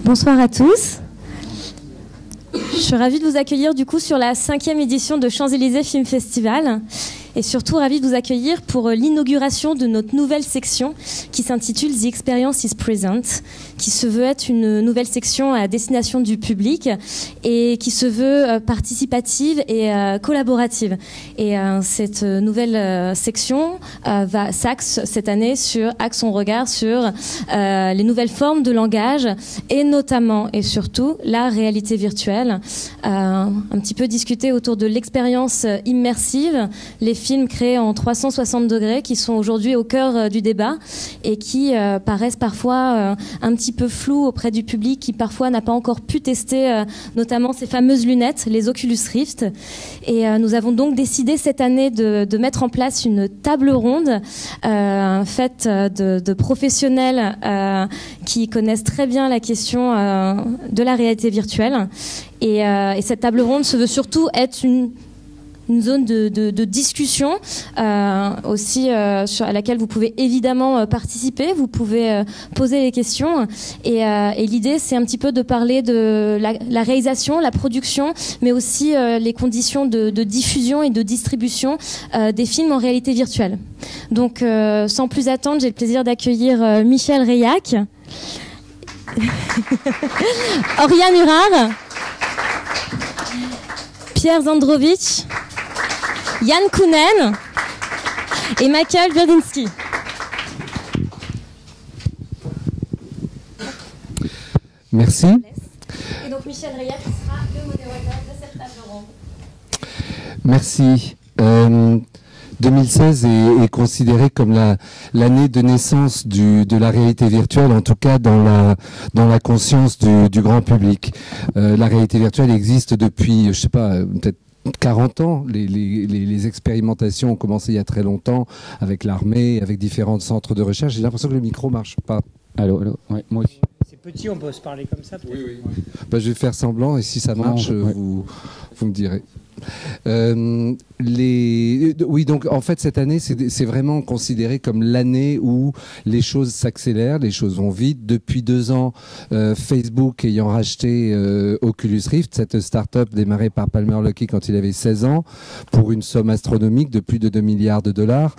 Bonsoir à tous. Je suis ravie de vous accueillir du coup sur la 5e édition de Champs-Élysées Film Festival et surtout ravie de vous accueillir pour l'inauguration de notre nouvelle section qui s'intitule The Experience is Present, qui se veut être une nouvelle section à destination du public et qui se veut participative et collaborative. Et cette nouvelle section s'axe cette année axe son regard sur les nouvelles formes de langage et notamment et surtout la réalité virtuelle. Un petit peu discuter autour de l'expérience immersive, les films créés en 360 degrés qui sont aujourd'hui au cœur du débat et qui paraissent parfois un petit peu flous auprès du public qui parfois n'a pas encore pu tester notamment ces fameuses lunettes, les Oculus Rift. Et nous avons donc décidé cette année de mettre en place une table ronde faite de professionnels qui connaissent très bien la question de la réalité virtuelle. Et cette table ronde se veut surtout être une zone de discussion aussi à laquelle vous pouvez évidemment participer, vous pouvez poser les questions et l'idée c'est un petit peu de parler de la réalisation, la production, mais aussi les conditions de diffusion et de distribution des films en réalité virtuelle. Donc sans plus attendre, j'ai le plaisir d'accueillir Michel Reillac, Oriane Urard, Pierre Zandrovich, Yann Kounen et Michael Wierdinski. Merci. Et donc Michel Reillac sera le modérateur de cette table ronde. Merci. 2016 est considéré comme l'année de naissance de la réalité virtuelle, en tout cas dans la conscience du grand public. La réalité virtuelle existe depuis, je sais pas, peut-être 40 ans. Les expérimentations ont commencé il y a très longtemps avec l'armée, avec différents centres de recherche. J'ai l'impression que le micro marche pas. Allô, ouais, moi aussi. C'est petit, on peut se parler comme ça peut-être. Oui. Bah, je vais faire semblant et si ça marche, vous me direz. Oui, donc en fait cette année c'est vraiment considéré comme l'année où les choses s'accélèrent, les choses vont vite. Depuis 2 ans, Facebook ayant racheté Oculus Rift, cette start-up démarrée par Palmer Luckey quand il avait 16 ans, pour une somme astronomique de plus de 2 milliards de dollars,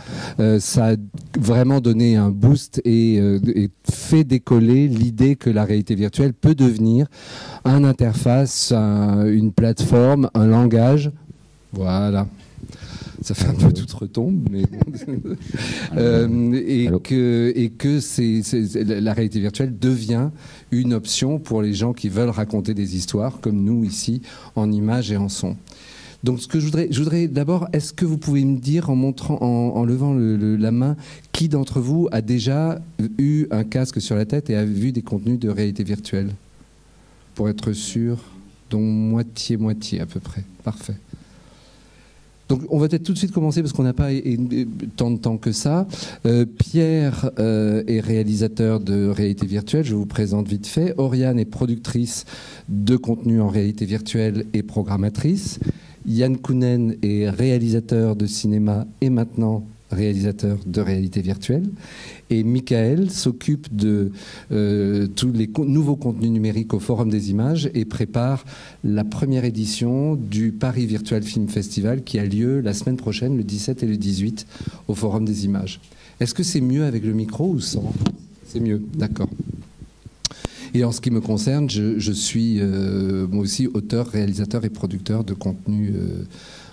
ça a vraiment donné un boost et fait décoller l'idée que la réalité virtuelle peut devenir une interface, une plateforme, un langage. Voilà. Ça fait un peu toute retombe, mais et que la réalité virtuelle devient une option pour les gens qui veulent raconter des histoires, comme nous ici, en images et en son. Donc, ce que je voudrais d'abord, est-ce que vous pouvez me dire, en levant la main, qui d'entre vous a déjà eu un casque sur la tête et a vu des contenus de réalité virtuelle? Pour être sûr, dont moitié à peu près. Parfait. Donc on va peut-être tout de suite commencer parce qu'on n'a pas tant de temps que ça. Pierre est réalisateur de réalité virtuelle, je vous présente vite fait. Oriane est productrice de contenu en réalité virtuelle et programmatrice. Yann Kounen est réalisateur de cinéma et maintenant réalisateur de réalité virtuelle. Et Michael s'occupe de tous les nouveaux contenus numériques au Forum des Images et prépare la première édition du Paris Virtual Film Festival qui a lieu la semaine prochaine, le 17 et le 18, au Forum des Images. Est-ce que c'est mieux avec le micro ou sans? C'est mieux, d'accord. Et en ce qui me concerne, je suis moi aussi auteur, réalisateur et producteur de contenu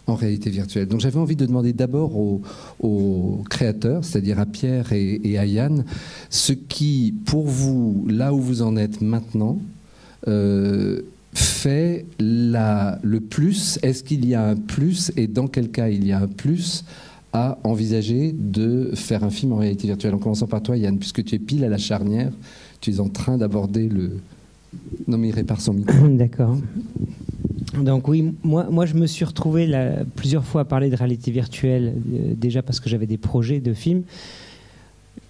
en réalité virtuelle. Donc j'avais envie de demander d'abord aux créateurs, c'est-à-dire à Pierre et à Yann, ce qui, pour vous, là où vous en êtes maintenant, fait le plus. Est-ce qu'il y a un plus et dans quel cas il y a un plus à envisager de faire un film en réalité virtuelle? En commençant par toi, Yann, puisque tu es pile à la charnière, tu es en train d'aborder le... Non mais il répare son micro. D'accord. Donc oui, moi je me suis retrouvé plusieurs fois à parler de réalité virtuelle, déjà parce que j'avais des projets de films.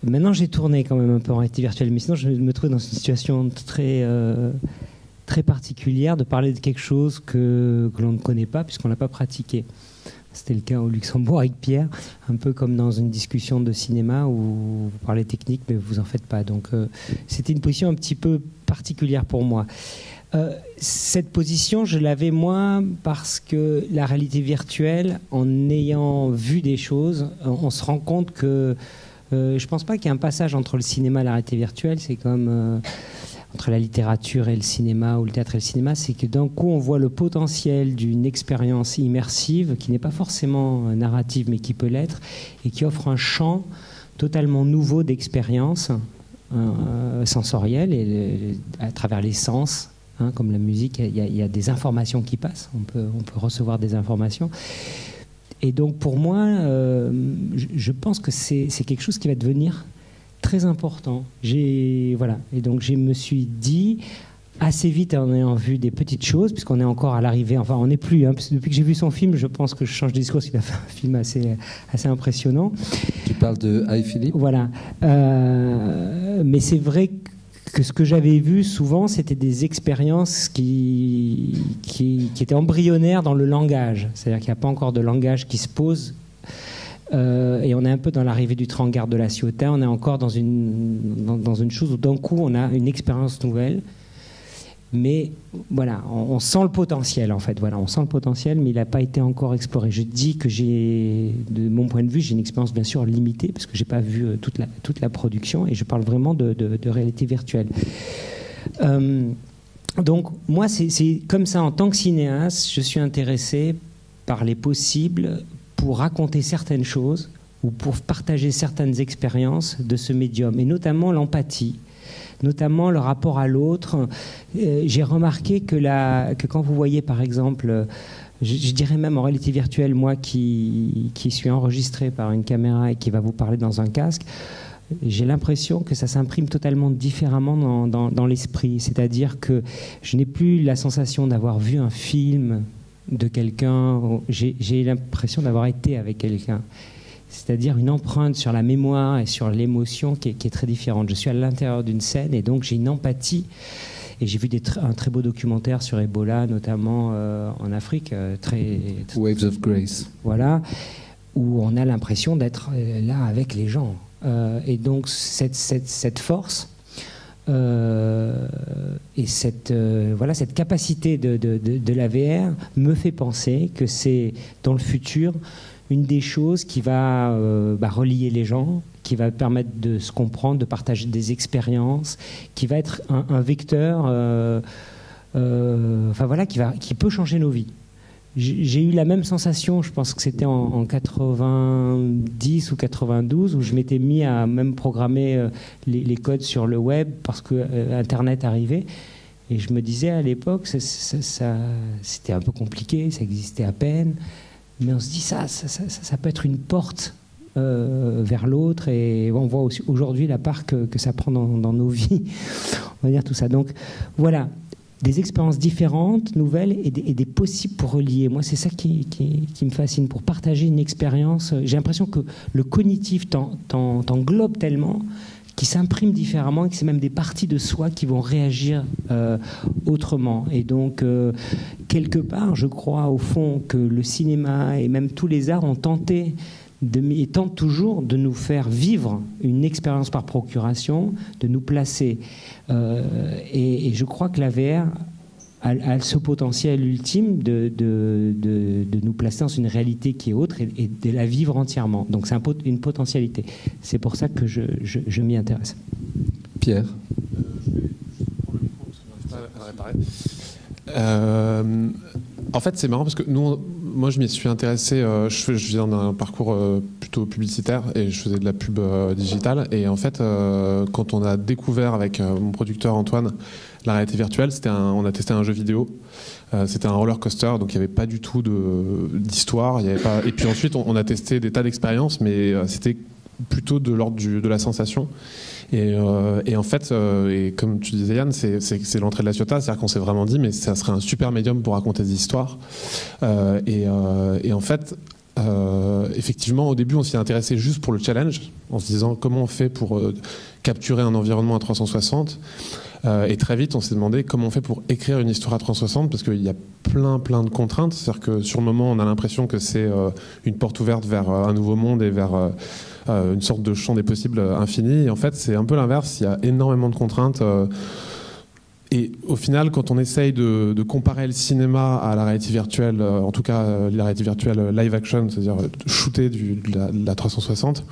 Maintenant j'ai tourné quand même un peu en réalité virtuelle, mais sinon je me trouve dans une situation très particulière de parler de quelque chose que l'on ne connaît pas puisqu'on ne l'a pas pratiqué. C'était le cas au Luxembourg avec Pierre, un peu comme dans une discussion de cinéma où vous parlez technique, mais vous en faites pas. Donc c'était une position un petit peu particulière pour moi. Cette position, je l'avais moi parce que la réalité virtuelle, en ayant vu des choses, on se rend compte que je pense pas qu'il y ait un passage entre le cinéma et la réalité virtuelle. C'est comme entre la littérature et le cinéma, ou le théâtre et le cinéma, c'est que d'un coup on voit le potentiel d'une expérience immersive qui n'est pas forcément narrative mais qui peut l'être et qui offre un champ totalement nouveau d'expérience sensorielle et à travers les sens, hein, comme la musique, il y a des informations qui passent, on peut recevoir des informations. Et donc pour moi, je pense que c'est quelque chose qui va devenir très important. Voilà. Et donc je me suis dit assez vite en ayant vu des petites choses, puisqu'on est encore à l'arrivée, enfin on n'est plus, hein, parce que depuis que j'ai vu son film, je pense que je change de discours, parce qu'il a fait un film assez impressionnant. Tu parles de Hi Philippe ? Voilà. Mais c'est vrai que ce que j'avais vu souvent, c'était des expériences qui étaient embryonnaires dans le langage. C'est-à-dire qu'il n'y a pas encore de langage qui se pose. Et on est un peu dans l'arrivée du train en gare de la Ciotat. On est encore dans une chose où d'un coup on a une expérience nouvelle. Mais voilà, on sent le potentiel en fait. Voilà, on sent le potentiel, mais il n'a pas été encore exploré. Je dis que de mon point de vue, j'ai une expérience bien sûr limitée parce que j'ai pas vu toute la production et je parle vraiment de réalité virtuelle. Donc moi, c'est comme ça en tant que cinéaste, je suis intéressé par les possibles pour raconter certaines choses ou pour partager certaines expériences de ce médium et notamment l'empathie. Notamment le rapport à l'autre. J'ai remarqué que quand vous voyez, par exemple, je dirais même en réalité virtuelle, moi qui suis enregistré par une caméra et qui va vous parler dans un casque, j'ai l'impression que ça s'imprime totalement différemment dans l'esprit. C'est-à-dire que je n'ai plus la sensation d'avoir vu un film de quelqu'un, j'ai l'impression d'avoir été avec quelqu'un. C'est-à-dire une empreinte sur la mémoire et sur l'émotion qui est très différente. Je suis à l'intérieur d'une scène et donc j'ai une empathie. Et j'ai vu un très beau documentaire sur Ebola, notamment en Afrique. Waves of Grace. Voilà, où on a l'impression d'être là avec les gens. Et donc cette force et cette capacité de la VR me fait penser que c'est dans le futur une des choses qui va relier les gens, qui va permettre de se comprendre, de partager des expériences, qui va être un vecteur qui peut changer nos vies. J'ai eu la même sensation, je pense que c'était en 90 ou 92, où je m'étais mis à même programmer les codes sur le web parce que Internet arrivait. Et je me disais à l'époque, c'était un peu compliqué, ça existait à peine. Mais on se dit ça peut être une porte vers l'autre et on voit aussi aujourd'hui la part que ça prend dans nos vies. On va dire tout ça. Donc voilà, des expériences différentes, nouvelles et des possibles pour relier. Moi, c'est ça qui me fascine, pour partager une expérience. J'ai l'impression que le cognitif t'englobe tellement qui s'imprime différemment et que c'est même des parties de soi qui vont réagir autrement. Et donc, quelque part, je crois au fond que le cinéma et même tous les arts ont tenté et tentent toujours de nous faire vivre une expérience par procuration, de nous placer. Et je crois que la VR a ce potentiel ultime de nous placer dans une réalité qui est autre et de la vivre entièrement. Donc c'est une potentialité. C'est pour ça que je m'y intéresse. Pierre. En fait, c'est marrant parce que moi, je m'y suis intéressé. Je viens d'un parcours plutôt publicitaire et je faisais de la pub digitale. Et en fait, quand on a découvert avec mon producteur Antoine la réalité virtuelle, on a testé un jeu vidéo. C'était un roller coaster, donc il n'y avait pas du tout d'histoire. Et puis ensuite, on a testé des tas d'expériences, mais c'était plutôt de l'ordre de la sensation. Et en fait, et comme tu disais Yann, c'est l'entrée de la Ciotat, c'est-à-dire qu'on s'est vraiment dit mais ça serait un super médium pour raconter des histoires. Et en fait, effectivement, au début, on s'y est intéressé juste pour le challenge, en se disant comment on fait pour capturer un environnement à 360. Et très vite, on s'est demandé comment on fait pour écrire une histoire à 360, parce qu'il y a plein de contraintes. C'est-à-dire que sur le moment, on a l'impression que c'est une porte ouverte vers un nouveau monde et vers une sorte de champ des possibles infini. Et en fait, c'est un peu l'inverse. Il y a énormément de contraintes. Et au final, quand on essaye de comparer le cinéma à la réalité virtuelle, en tout cas la réalité virtuelle live action, c'est-à-dire shooter de la 360,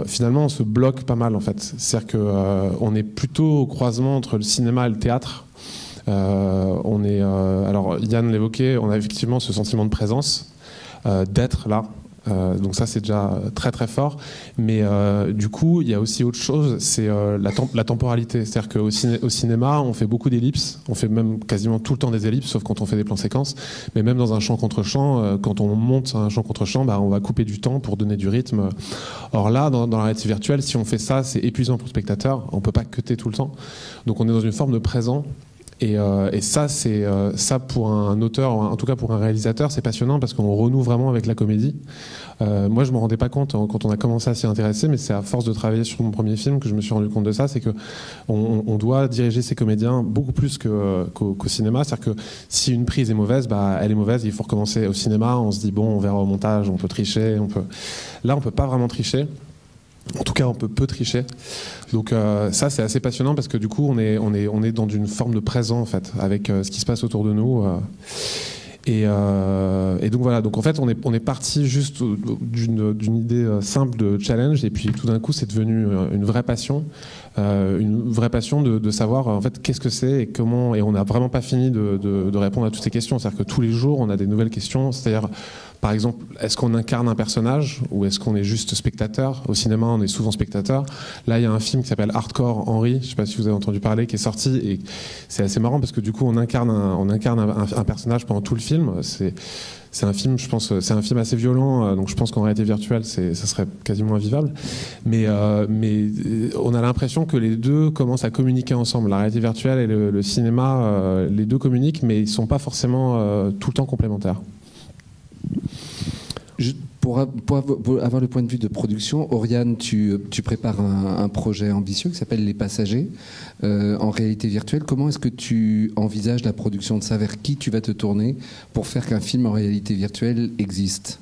finalement on se bloque pas mal en fait. C'est-à-dire qu'on est plutôt au croisement entre le cinéma et le théâtre. Alors Yann l'évoquait, on a effectivement ce sentiment de présence, d'être là. Donc ça c'est déjà très fort, mais du coup il y a aussi autre chose, c'est la temporalité. C'est-à-dire qu'au cinéma on fait beaucoup d'ellipses, on fait même quasiment tout le temps des ellipses, sauf quand on fait des plans séquences, mais même dans un champ contre champ, quand on monte un champ contre champ, on va couper du temps pour donner du rythme. Or là dans la réalité virtuelle, si on fait ça, c'est épuisant pour le spectateur, on peut pas cutter tout le temps, donc on est dans une forme de présent. Et ça, ça pour un auteur, en tout cas pour un réalisateur, c'est passionnant parce qu'on renoue vraiment avec la comédie. Moi, je me rendais pas compte quand on a commencé à s'y intéresser, mais c'est à force de travailler sur mon premier film que je me suis rendu compte de ça. C'est que on doit diriger ses comédiens beaucoup plus qu'au cinéma. C'est-à-dire que si une prise est mauvaise, elle est mauvaise. Il faut recommencer. Au cinéma, on se dit bon, on verra au montage, on peut tricher, Là, on peut pas vraiment tricher. En tout cas, on peut peu tricher. Donc ça, c'est assez passionnant parce que du coup, on est dans une forme de présent en fait, avec ce qui se passe autour de nous. Et donc voilà. Donc en fait, on est parti juste d'une idée simple de challenge, et puis tout d'un coup, c'est devenu une vraie passion. Une vraie passion de savoir en fait qu'est-ce que c'est et comment. Et on n'a vraiment pas fini de répondre à toutes ces questions. C'est-à-dire que tous les jours, on a des nouvelles questions. C'est-à-dire, par exemple, est-ce qu'on incarne un personnage ou est-ce qu'on est juste spectateur? Au cinéma, on est souvent spectateur. Là, il y a un film qui s'appelle Hardcore Henry, je ne sais pas si vous avez entendu parler, qui est sorti, et c'est assez marrant parce que du coup, on incarne un personnage pendant tout le film. C'est un film, je pense, c'est un film assez violent, donc je pense qu'en réalité virtuelle, ça serait quasiment invivable. Mais on a l'impression que les deux commencent à communiquer ensemble. La réalité virtuelle et le cinéma, les deux communiquent, mais ils ne sont pas forcément tout le temps complémentaires. Pour avoir le point de vue de production, Oriane, tu prépares un projet ambitieux qui s'appelle Les Passagers en réalité virtuelle. Comment est-ce que tu envisages la production de ça? Vers qui tu vas te tourner pour faire qu'un film en réalité virtuelle existe?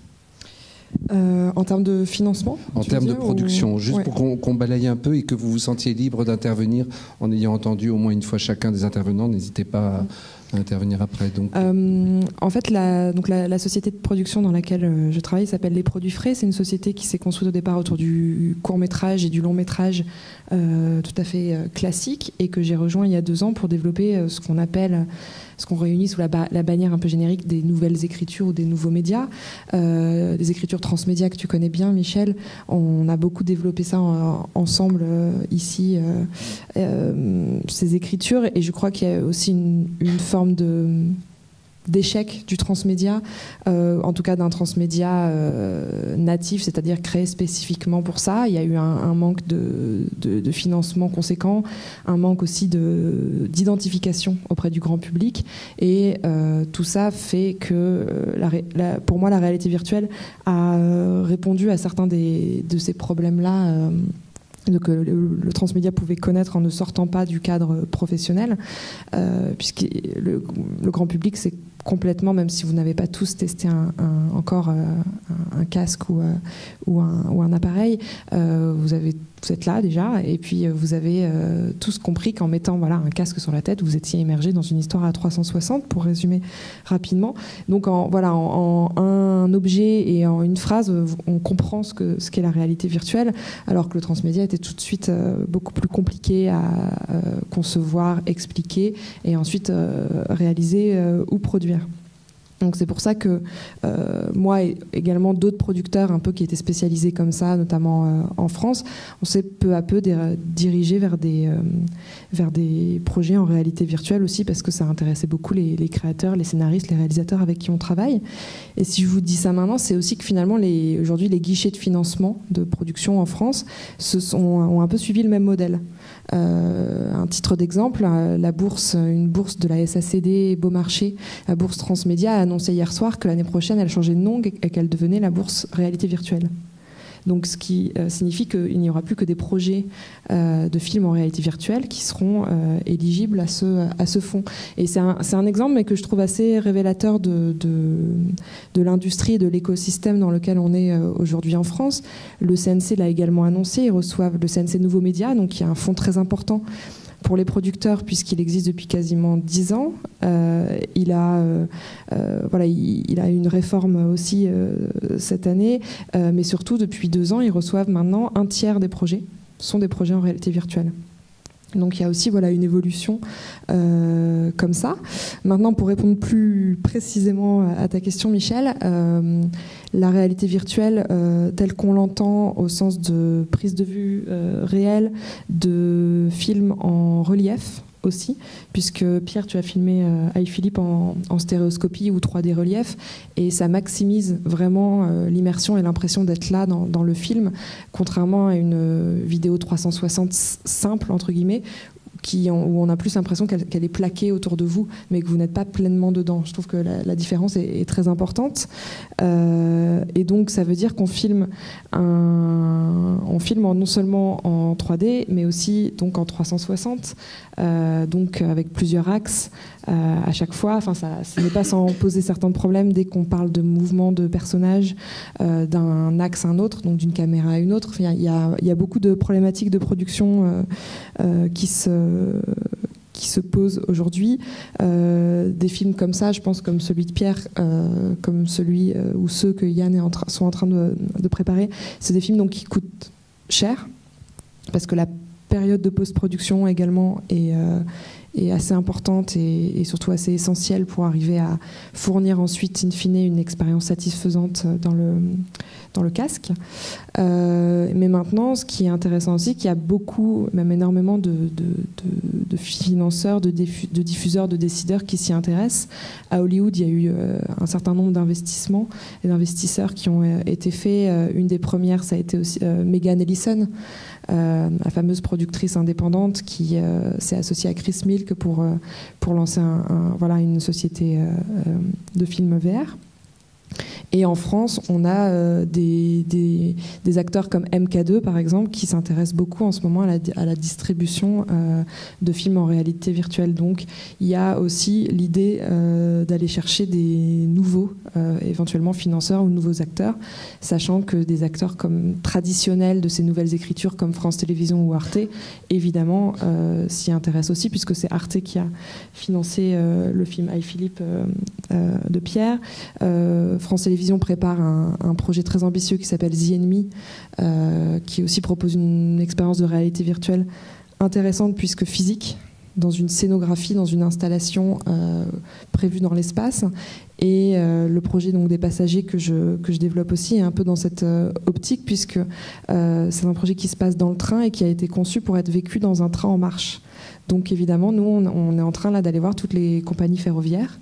En termes de financement? En termes de production, juste pour qu'on balaye un peu et que vous vous sentiez libre d'intervenir en ayant entendu au moins une fois chacun des intervenants. N'hésitez pas à intervenir après. Donc. En fait, la société de production dans laquelle je travaille s'appelle Les Produits Frais. C'est une société qui s'est construite au départ autour du court-métrage et du long-métrage tout à fait classique, et que j'ai rejoint il y a 2 ans pour développer ce qu'on réunit sous la bannière un peu générique des nouvelles écritures ou des nouveaux médias, des écritures transmédia que tu connais bien, Michel. On a beaucoup développé ça ensemble ici, ces écritures, et je crois qu'il y a aussi une forme d'échec du transmédia, en tout cas d'un transmédia natif, c'est-à-dire créé spécifiquement pour ça. Il y a eu un manque de financement conséquent, un manque aussi d'identification auprès du grand public, et tout ça fait que pour moi la réalité virtuelle a répondu à certains de ces problèmes-là que le transmédia pouvait connaître en ne sortant pas du cadre professionnel, puisque le grand public, c'est complètement, même si vous n'avez pas tous testé encore un casque ou un appareil, vous êtes là déjà, et puis vous avez tous compris qu'en mettant un casque sur la tête, vous étiez immergé dans une histoire à 360, pour résumer rapidement. Donc en un objet et en une phrase, on comprend ce qu'est la réalité virtuelle, alors que le transmédia était tout de suite beaucoup plus compliqué à concevoir, expliquer et ensuite réaliser ou produire. Donc c'est pour ça que moi et également d'autres producteurs un peu qui étaient spécialisés comme ça, notamment en France, on s'est peu à peu dirigé vers des projets en réalité virtuelle aussi, parce que ça intéressait beaucoup les créateurs, les scénaristes, les réalisateurs avec qui on travaille. Et si je vous dis ça maintenant, c'est aussi que finalement aujourd'hui les guichets de financement de production en France ont un peu suivi le même modèle. Un titre d'exemple, une bourse de la SACD Beaumarchais, la bourse Transmédia, a annoncé hier soir que l'année prochaine, elle changeait de nom et qu'elle devenait la bourse réalité virtuelle. Donc, ce qui signifie qu'il n'y aura plus que des projets de films en réalité virtuelle qui seront éligibles à ce fonds. Et c'est un exemple, mais que je trouve assez révélateur de l'industrie et de l'écosystème dans lequel on est aujourd'hui en France. Le CNC l'a également annoncé. Ils reçoivent le CNC Nouveaux Médias, donc qui est un fonds très important pour les producteurs, puisqu'il existe depuis quasiment 10 ans. Il a une réforme aussi cette année, mais surtout depuis 2 ans, ils reçoivent maintenant 1/3 des projets sont des projets en réalité virtuelle. Donc il y a aussi une évolution comme ça. Maintenant, pour répondre plus précisément à ta question, Michel, la réalité virtuelle telle qu'on l'entend au sens de prise de vue réelle, de films en relief aussi, puisque Pierre, tu as filmé iPhilippe en stéréoscopie ou 3D relief, et ça maximise vraiment l'immersion et l'impression d'être là dans le film, contrairement à une vidéo 360 simple, entre guillemets, où on a plus l'impression qu'elle est plaquée autour de vous, mais que vous n'êtes pas pleinement dedans. Je trouve que la différence est très importante. Et donc, ça veut dire qu'on filme non seulement en 3D, mais aussi donc en 360, donc avec plusieurs axes à chaque fois. Enfin, ce n'est pas sans poser certains problèmes dès qu'on parle de mouvement de personnages d'un axe à un autre, donc d'une caméra à une autre. Enfin, il y a beaucoup de problématiques de production qui se posent aujourd'hui. Des films comme ça, je pense, comme celui de Pierre, comme celui ou ceux que Yann sont en train de préparer, c'est des films donc, qui coûtent cher, parce que la période de post-production également est assez importante et surtout assez essentielle pour arriver à fournir ensuite, in fine, une expérience satisfaisante dans le casque. Mais maintenant, ce qui est intéressant aussi, qu'il y a beaucoup, même énormément de financeurs, de diffuseurs, de décideurs qui s'y intéressent. À Hollywood, il y a eu un certain nombre d'investissements et d'investisseurs qui ont été faits. Une des premières, ça a été aussi Megan Ellison, la fameuse productrice indépendante qui s'est associée à Chris Milk pour lancer une société de films VR. Et en France, on a des acteurs comme MK2, par exemple, qui s'intéressent beaucoup en ce moment à la distribution de films en réalité virtuelle. Donc, il y a aussi l'idée d'aller chercher des nouveaux, éventuellement financeurs ou nouveaux acteurs, sachant que des acteurs comme traditionnels de ces nouvelles écritures, comme France Télévisions ou Arte, évidemment, s'y intéressent aussi, puisque c'est Arte qui a financé le film iPhilippe de Pierre. France Télévisions prépare un projet très ambitieux qui s'appelle The Enemy, qui aussi propose une expérience de réalité virtuelle intéressante puisque physique, dans une scénographie, dans une installation prévue dans l'espace. Et le projet donc, des passagers que je développe aussi est un peu dans cette optique, puisque c'est un projet qui se passe dans le train et qui a été conçu pour être vécu dans un train en marche. Donc évidemment, nous, on est en train là d'aller voir toutes les compagnies ferroviaires,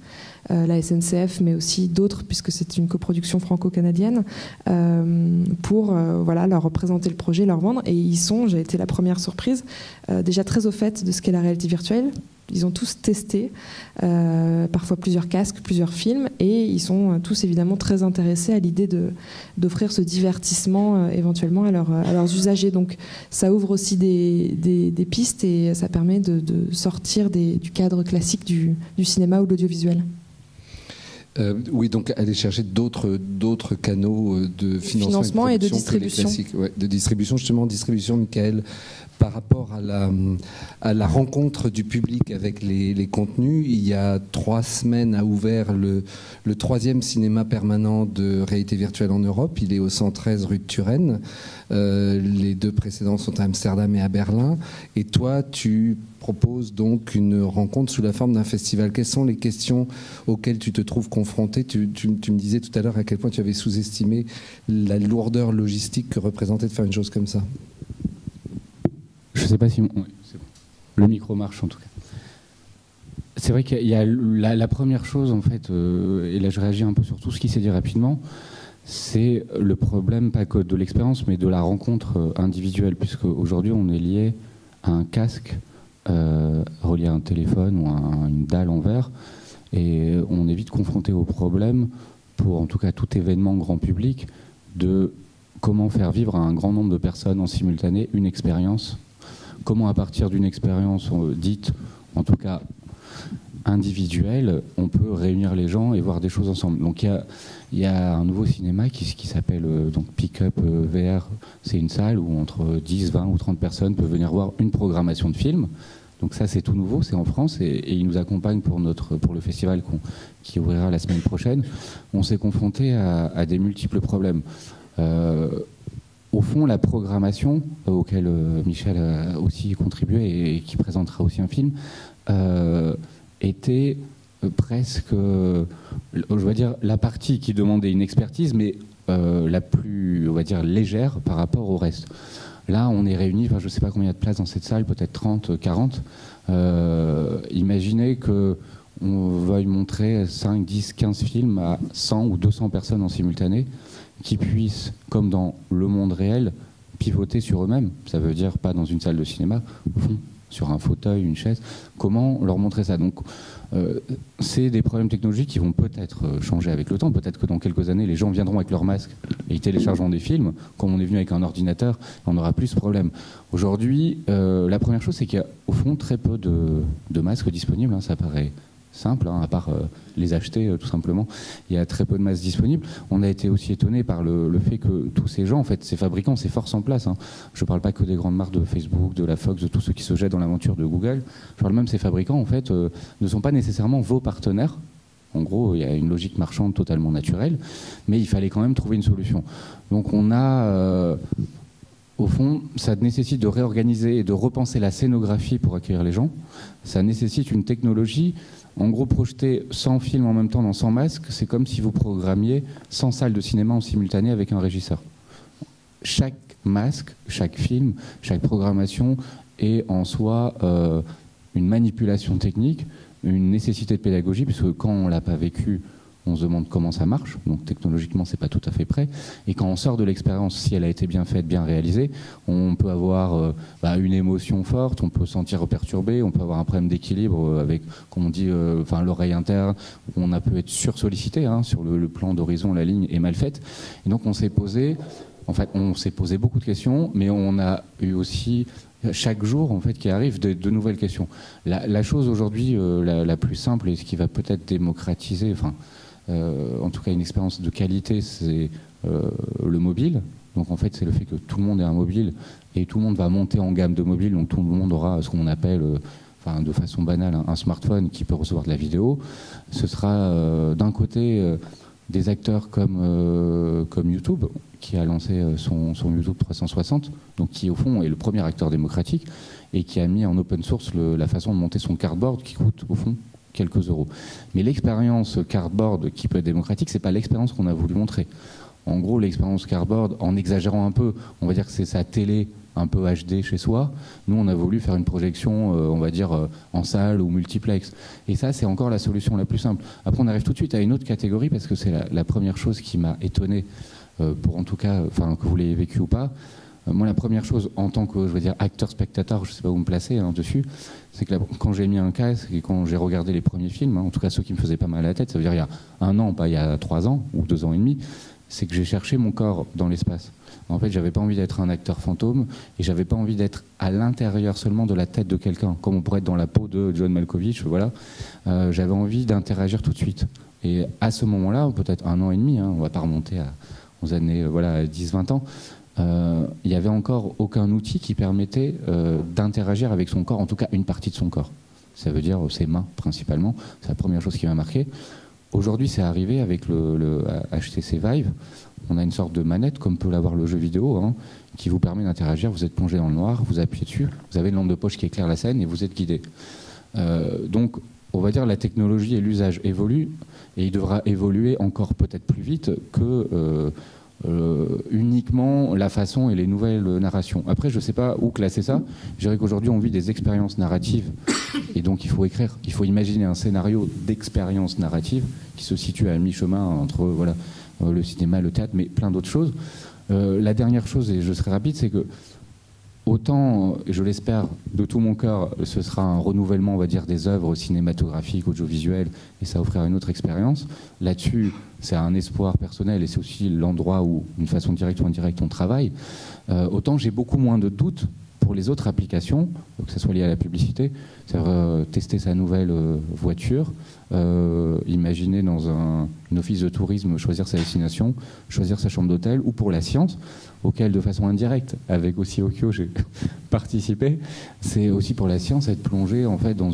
la SNCF, mais aussi d'autres, puisque c'est une coproduction franco-canadienne, pour leur représenter le projet, leur vendre. Et j'ai été la première surprise, déjà très au fait de ce qu'est la réalité virtuelle. Ils ont tous testé, parfois plusieurs casques, plusieurs films, et ils sont tous évidemment très intéressés à l'idée d'offrir ce divertissement éventuellement à leurs usagers. Donc ça ouvre aussi des pistes et ça permet de sortir du cadre classique du cinéma ou de l'audiovisuel. Oui, donc aller chercher d'autres canaux de financement et de distribution. De distribution, justement, Michael, par rapport à la rencontre du public avec les contenus. Il y a 3 semaines a ouvert le 3e cinéma permanent de réalité virtuelle en Europe. Il est au 113 rue de Turenne. Les 2 précédents sont à Amsterdam et à Berlin. Et toi, tu proposes donc une rencontre sous la forme d'un festival. Quelles sont les questions auxquelles tu te trouves confronté ? Tu me disais tout à l'heure à quel point tu avais sous-estimé la lourdeur logistique que représentait de faire une chose comme ça. Je ne sais pas si... Oui, c'est bon. Le micro marche en tout cas. C'est vrai qu'il y a la première chose, en fait, et là je réagis un peu sur tout ce qui s'est dit rapidement, c'est le problème, pas que de l'expérience, mais de la rencontre individuelle, puisque aujourd'hui on est lié à un casque relié à un téléphone ou à une dalle en verre, Et on est vite confronté au problème, pour en tout cas tout événement grand public, de comment faire vivre à un grand nombre de personnes en simultané une expérience. Comment à partir d'une expérience dite, en tout cas individuelle, on peut réunir les gens et voir des choses ensemble. Donc il y a un nouveau cinéma qui s'appelle donc Pick Up VR. C'est une salle où entre 10, 20 ou 30 personnes peuvent venir voir une programmation de films. Donc ça c'est tout nouveau, c'est en France et il nous accompagne pour le festival qui ouvrira la semaine prochaine. On s'est confronté à des multiples problèmes. Au fond, la programmation, auquel Michel a aussi contribué et qui présentera aussi un film, était presque, je vais dire, la partie qui demandait une expertise, mais la plus, on va dire, légère par rapport au reste. Là, on est réunis, je ne sais pas combien il y a de places dans cette salle, peut-être 30, 40. Imaginez qu'on veuille montrer 5, 10, 15 films à 100 ou 200 personnes en simultané, qui puissent, comme dans le monde réel, pivoter sur eux-mêmes. Ça veut dire pas dans une salle de cinéma, au fond, sur un fauteuil, une chaise. Comment leur montrer ça? Donc, c'est des problèmes technologiques qui vont peut-être changer avec le temps. Peut-être que dans quelques années, les gens viendront avec leur masque et ils téléchargeront des films. Comme on est venu avec un ordinateur, on n'aura plus ce problème. Aujourd'hui, la première chose, c'est qu'il y a au fond très peu de masques disponibles. Ça paraît simple, à part les acheter tout simplement. Il y a très peu de masques disponibles. On a été aussi étonné par le fait que tous ces gens, en fait, ces fabricants, ces forces en place, je ne parle pas que des grandes marques de Facebook, de la Fox, de tous ceux qui se jettent dans l'aventure de Google, je parle même de ces fabricants, en fait, ne sont pas nécessairement vos partenaires. En gros, il y a une logique marchande totalement naturelle, mais il fallait quand même trouver une solution. Donc on a... au fond, ça nécessite de réorganiser et de repenser la scénographie pour accueillir les gens. Ça nécessite une technologie. En gros, projeter 100 films en même temps dans 100 masques, c'est comme si vous programmiez 100 salles de cinéma en simultané avec un régisseur. Chaque masque, chaque film, chaque programmation est en soi une manipulation technique, une nécessité de pédagogie, puisque quand on ne l'a pas vécu, on se demande comment ça marche, donc technologiquement c'est pas tout à fait prêt, et quand on sort de l'expérience, si elle a été bien faite, bien réalisée, on peut avoir une émotion forte, on peut se sentir perturbé, on peut avoir un problème d'équilibre avec, comme on dit, l'oreille interne, on a peut être sursollicité, sur le plan d'horizon, la ligne est mal faite, et donc on s'est posé beaucoup de questions, mais on a eu aussi chaque jour en fait qui arrive de nouvelles questions. La chose aujourd'hui la plus simple et ce qui va peut-être démocratiser, en tout cas une expérience de qualité, c'est le mobile. Donc en fait c'est le fait que tout le monde ait un mobile et tout le monde va monter en gamme de mobile, donc tout le monde aura ce qu'on appelle de façon banale un smartphone qui peut recevoir de la vidéo. Ce sera d'un côté des acteurs comme YouTube qui a lancé son YouTube 360, donc qui au fond est le premier acteur démocratique et qui a mis en open source la façon de monter son cardboard qui coûte au fond quelques euros. Mais l'expérience cardboard qui peut être démocratique, c'est pas l'expérience qu'on a voulu montrer. En gros, l'expérience cardboard, en exagérant un peu, on va dire que c'est sa télé un peu HD chez soi. Nous, on a voulu faire une projection, on va dire, en salle ou multiplex. Et ça, c'est encore la solution la plus simple. Après, on arrive tout de suite à une autre catégorie, parce que c'est la première chose qui m'a étonné, pour en tout cas, que vous l'ayez vécu ou pas. Moi, la première chose, en tant que, acteur-spectateur, je ne sais pas où me placer dessus, c'est que quand j'ai mis un casque et quand j'ai regardé les premiers films, en tout cas ceux qui me faisaient pas mal à la tête, ça veut dire il y a 1 an, pas il y a 3 ans ou 2 ans et demi, c'est que j'ai cherché mon corps dans l'espace. En fait, j'avais pas envie d'être un acteur fantôme et j'avais pas envie d'être à l'intérieur seulement de la tête de quelqu'un, comme on pourrait être dans la peau de John Malkovich, voilà. J'avais envie d'interagir tout de suite. Et à ce moment-là, peut-être 1 an et demi, on va pas remonter aux années 10-20 ans, il n'y avait encore aucun outil qui permettait d'interagir avec son corps, en tout cas une partie de son corps. Ça veut dire ses mains principalement, c'est la première chose qui m'a marqué. Aujourd'hui, c'est arrivé avec le HTC Vive. On a une sorte de manette, comme peut l'avoir le jeu vidéo, qui vous permet d'interagir. Vous êtes plongé dans le noir, vous appuyez dessus, vous avez une lampe de poche qui éclaire la scène et vous êtes guidé. Donc, on va dire la technologie et l'usage évoluent, et il devra évoluer encore peut-être plus vite que uniquement la façon et les nouvelles narrations. Après, je ne sais pas où classer ça. Je dirais qu'aujourd'hui, on vit des expériences narratives, et donc il faut imaginer un scénario d'expérience narrative qui se situe à mi-chemin entre le cinéma, le théâtre, mais plein d'autres choses. La dernière chose, et je serai rapide, c'est que autant, je l'espère de tout mon cœur, ce sera un renouvellement, on va dire, des œuvres cinématographiques, audiovisuelles, et ça offrira une autre expérience. Là-dessus, c'est un espoir personnel et c'est aussi l'endroit où, d'une façon directe ou indirecte, on travaille. Autant j'ai beaucoup moins de doutes pour les autres applications, que ce soit lié à la publicité, c'est-à-dire tester sa nouvelle voiture, imaginer dans un office de tourisme choisir sa destination, choisir sa chambre d'hôtel, ou pour la science, auquel de façon indirecte, avec aussi Okyo, j'ai participé, c'est aussi pour la science être plongé en fait dans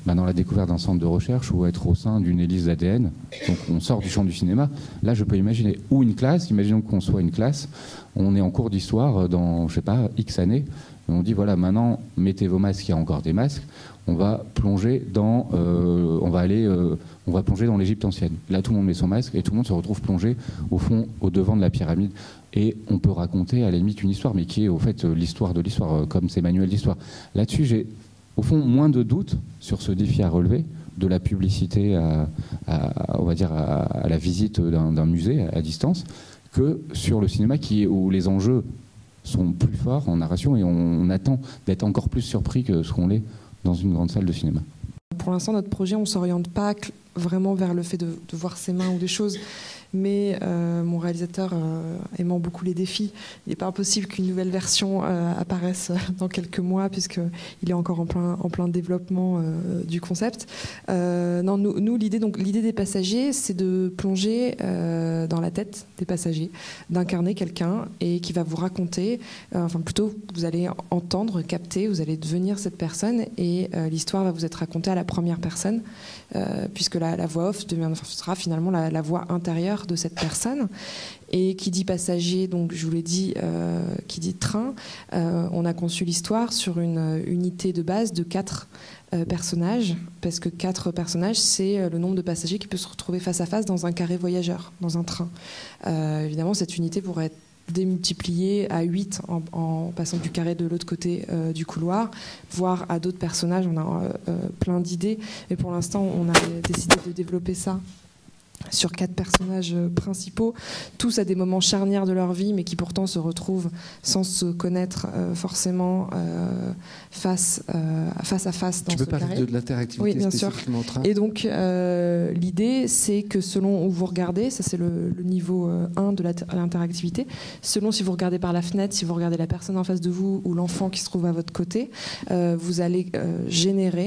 dans la découverte d'un centre de recherche ou être au sein d'une hélice d'ADN. Donc on sort du champ du cinéma. Là, je peux imaginer ou une classe, imaginons qu'on soit une classe, on est en cours d'histoire dans, je sais pas, X années, et on dit voilà, maintenant mettez vos masques, il y a encore des masques, on va plonger dans, on va plonger dans l'Égypte ancienne. Là, tout le monde met son masque et tout le monde se retrouve plongé au fond, au devant de la pyramide. Et on peut raconter à la limite une histoire, mais qui est au fait l'histoire de l'histoire, comme ces manuels d'histoire. Là-dessus, j'ai au fond moins de doutes sur ce défi à relever, de la publicité on va dire à la visite d'un musée à distance, que sur le cinéma où les enjeux sont plus forts en narration et on attend d'être encore plus surpris que ce qu'on l'est dans une grande salle de cinéma. Pour l'instant, notre projet, on ne s'oriente pas vraiment vers le fait de voir ses mains ou des choses. Mais mon réalisateur aimant beaucoup les défis, il n'est pas impossible qu'une nouvelle version apparaisse dans quelques mois, puisqu'il est encore en plein développement du concept. Non, nous l'idée des passagers, c'est de plonger dans la tête des passagers, d'incarner quelqu'un et qui va vous raconter, enfin plutôt vous allez entendre, capter, vous allez devenir cette personne et l'histoire va vous être racontée à la première personne, puisque la voix off sera finalement la voix intérieure de cette personne. Et qui dit passager, donc je vous l'ai dit, qui dit train, on a conçu l'histoire sur une unité de base de 4 personnages, parce que 4 personnages, c'est le nombre de passagers qui peuvent se retrouver face à face dans un carré voyageur, dans un train. Évidemment, cette unité pourrait être démultipliée à 8 en passant du carré de l'autre côté du couloir, voire à d'autres personnages. On a plein d'idées, mais pour l'instant, on a décidé de développer ça sur 4 personnages principaux, tous à des moments charnières de leur vie, mais qui pourtant se retrouvent sans se connaître forcément face à face dans ce carré. Tu peux parler de l'interactivité, oui, bien spécifiquement sûr. Et donc l'idée, c'est que selon où vous regardez, ça c'est le niveau 1 de l'interactivité, selon si vous regardez par la fenêtre, si vous regardez la personne en face de vous ou l'enfant qui se trouve à votre côté, vous allez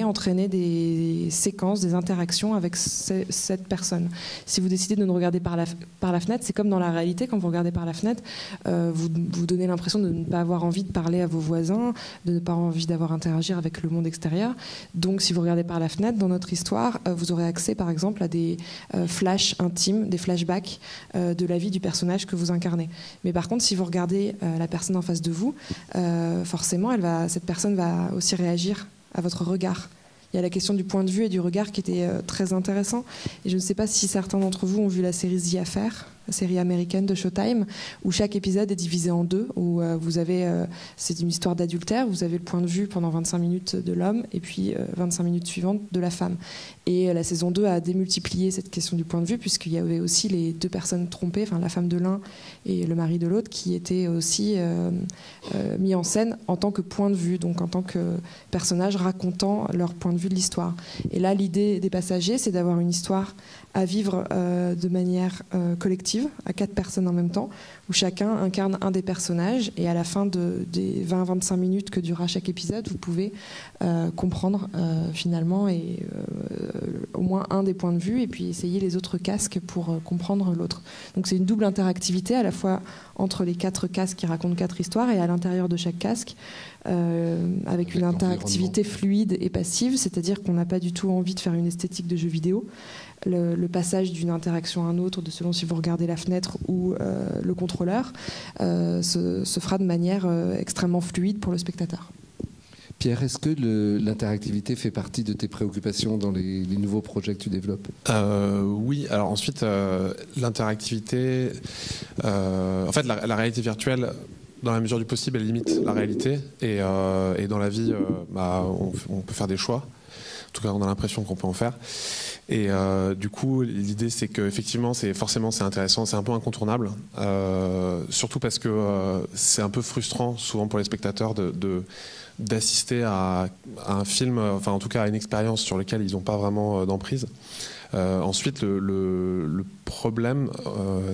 entraîner des séquences, des interactions avec cette personne. Si vous décidez de ne regarder par la fenêtre, c'est comme dans la réalité, quand vous regardez par la fenêtre, vous donnez l'impression de ne pas avoir envie de parler à vos voisins, de ne pas avoir envie d'avoir interagir avec le monde extérieur. Donc si vous regardez par la fenêtre, dans notre histoire, vous aurez accès par exemple à des flashs intimes, des flashbacks de la vie du personnage que vous incarnez. Mais par contre, si vous regardez la personne en face de vous, forcément, cette personne va aussi réagir à votre regard. Il y a la question du point de vue et du regard qui était très intéressant. Et je ne sais pas si certains d'entre vous ont vu la série The Affair, la série américaine de Showtime, où chaque épisode est divisé en 2, où c'est une histoire d'adultère, vous avez le point de vue pendant 25 minutes de l'homme et puis 25 minutes suivantes de la femme. Et la saison 2 a démultiplié cette question du point de vue, puisqu'il y avait aussi les 2 personnes trompées, enfin la femme de l'un et le mari de l'autre, qui étaient aussi mis en scène en tant que point de vue, donc en tant que personnage racontant leur point de vue de l'histoire. Et là, l'idée des passagers, c'est d'avoir une histoire à vivre de manière collective, à 4 personnes en même temps, où chacun incarne un des personnages, et à la fin des 20-25 minutes que durera chaque épisode, vous pouvez comprendre finalement au moins un des points de vue, et puis essayer les autres casques pour comprendre l'autre. Donc c'est une double interactivité, à la fois entre les 4 casques qui racontent 4 histoires, et à l'intérieur de chaque casque, avec une interactivité fluide et passive, c'est-à-dire qu'on n'a pas du tout envie de faire une esthétique de jeu vidéo. Le passage d'une interaction à un autre, selon si vous regardez la fenêtre ou le contrôleur, se fera de manière extrêmement fluide pour le spectateur. Pierre, est-ce que l'interactivité fait partie de tes préoccupations dans les nouveaux projets que tu développes ? Oui, alors ensuite, l'interactivité... en fait, la réalité virtuelle, dans la mesure du possible, elle limite la réalité. Et dans la vie, on peut faire des choix. En tout cas, on a l'impression qu'on peut en faire. Et du coup, l'idée, c'est qu'effectivement, c'est intéressant, c'est un peu incontournable, surtout parce que c'est un peu frustrant souvent pour les spectateurs d'assister à un film, enfin en tout cas à une expérience sur laquelle ils n'ont pas vraiment d'emprise. Ensuite, le problème,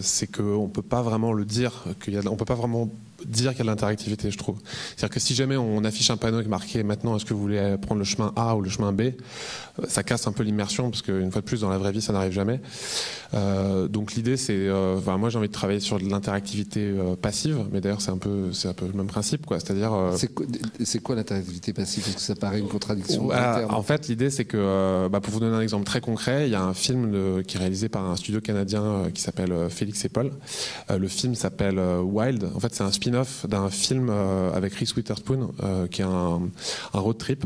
c'est qu'on peut pas vraiment le dire, on peut pas vraiment dire qu'il y a de l'interactivité, je trouve. C'est-à-dire que si jamais on affiche un panneau avec marqué maintenant est-ce que vous voulez prendre le chemin A ou le chemin B, ça casse un peu l'immersion parce qu'une fois de plus dans la vraie vie ça n'arrive jamais. Donc l'idée c'est, moi j'ai envie de travailler sur de l'interactivité passive, mais d'ailleurs c'est un peu le même principe, quoi. C'est-à-dire c'est quoi l'interactivité passive? Parce que ça paraît une contradiction. Voilà, en fait l'idée c'est que pour vous donner un exemple très concret, il y a un film qui est réalisé par un studio canadien qui s'appelle Félix et Paul. Le film s'appelle Wild. En fait c'est un spin-off d'un film avec Reese Witherspoon qui est un road trip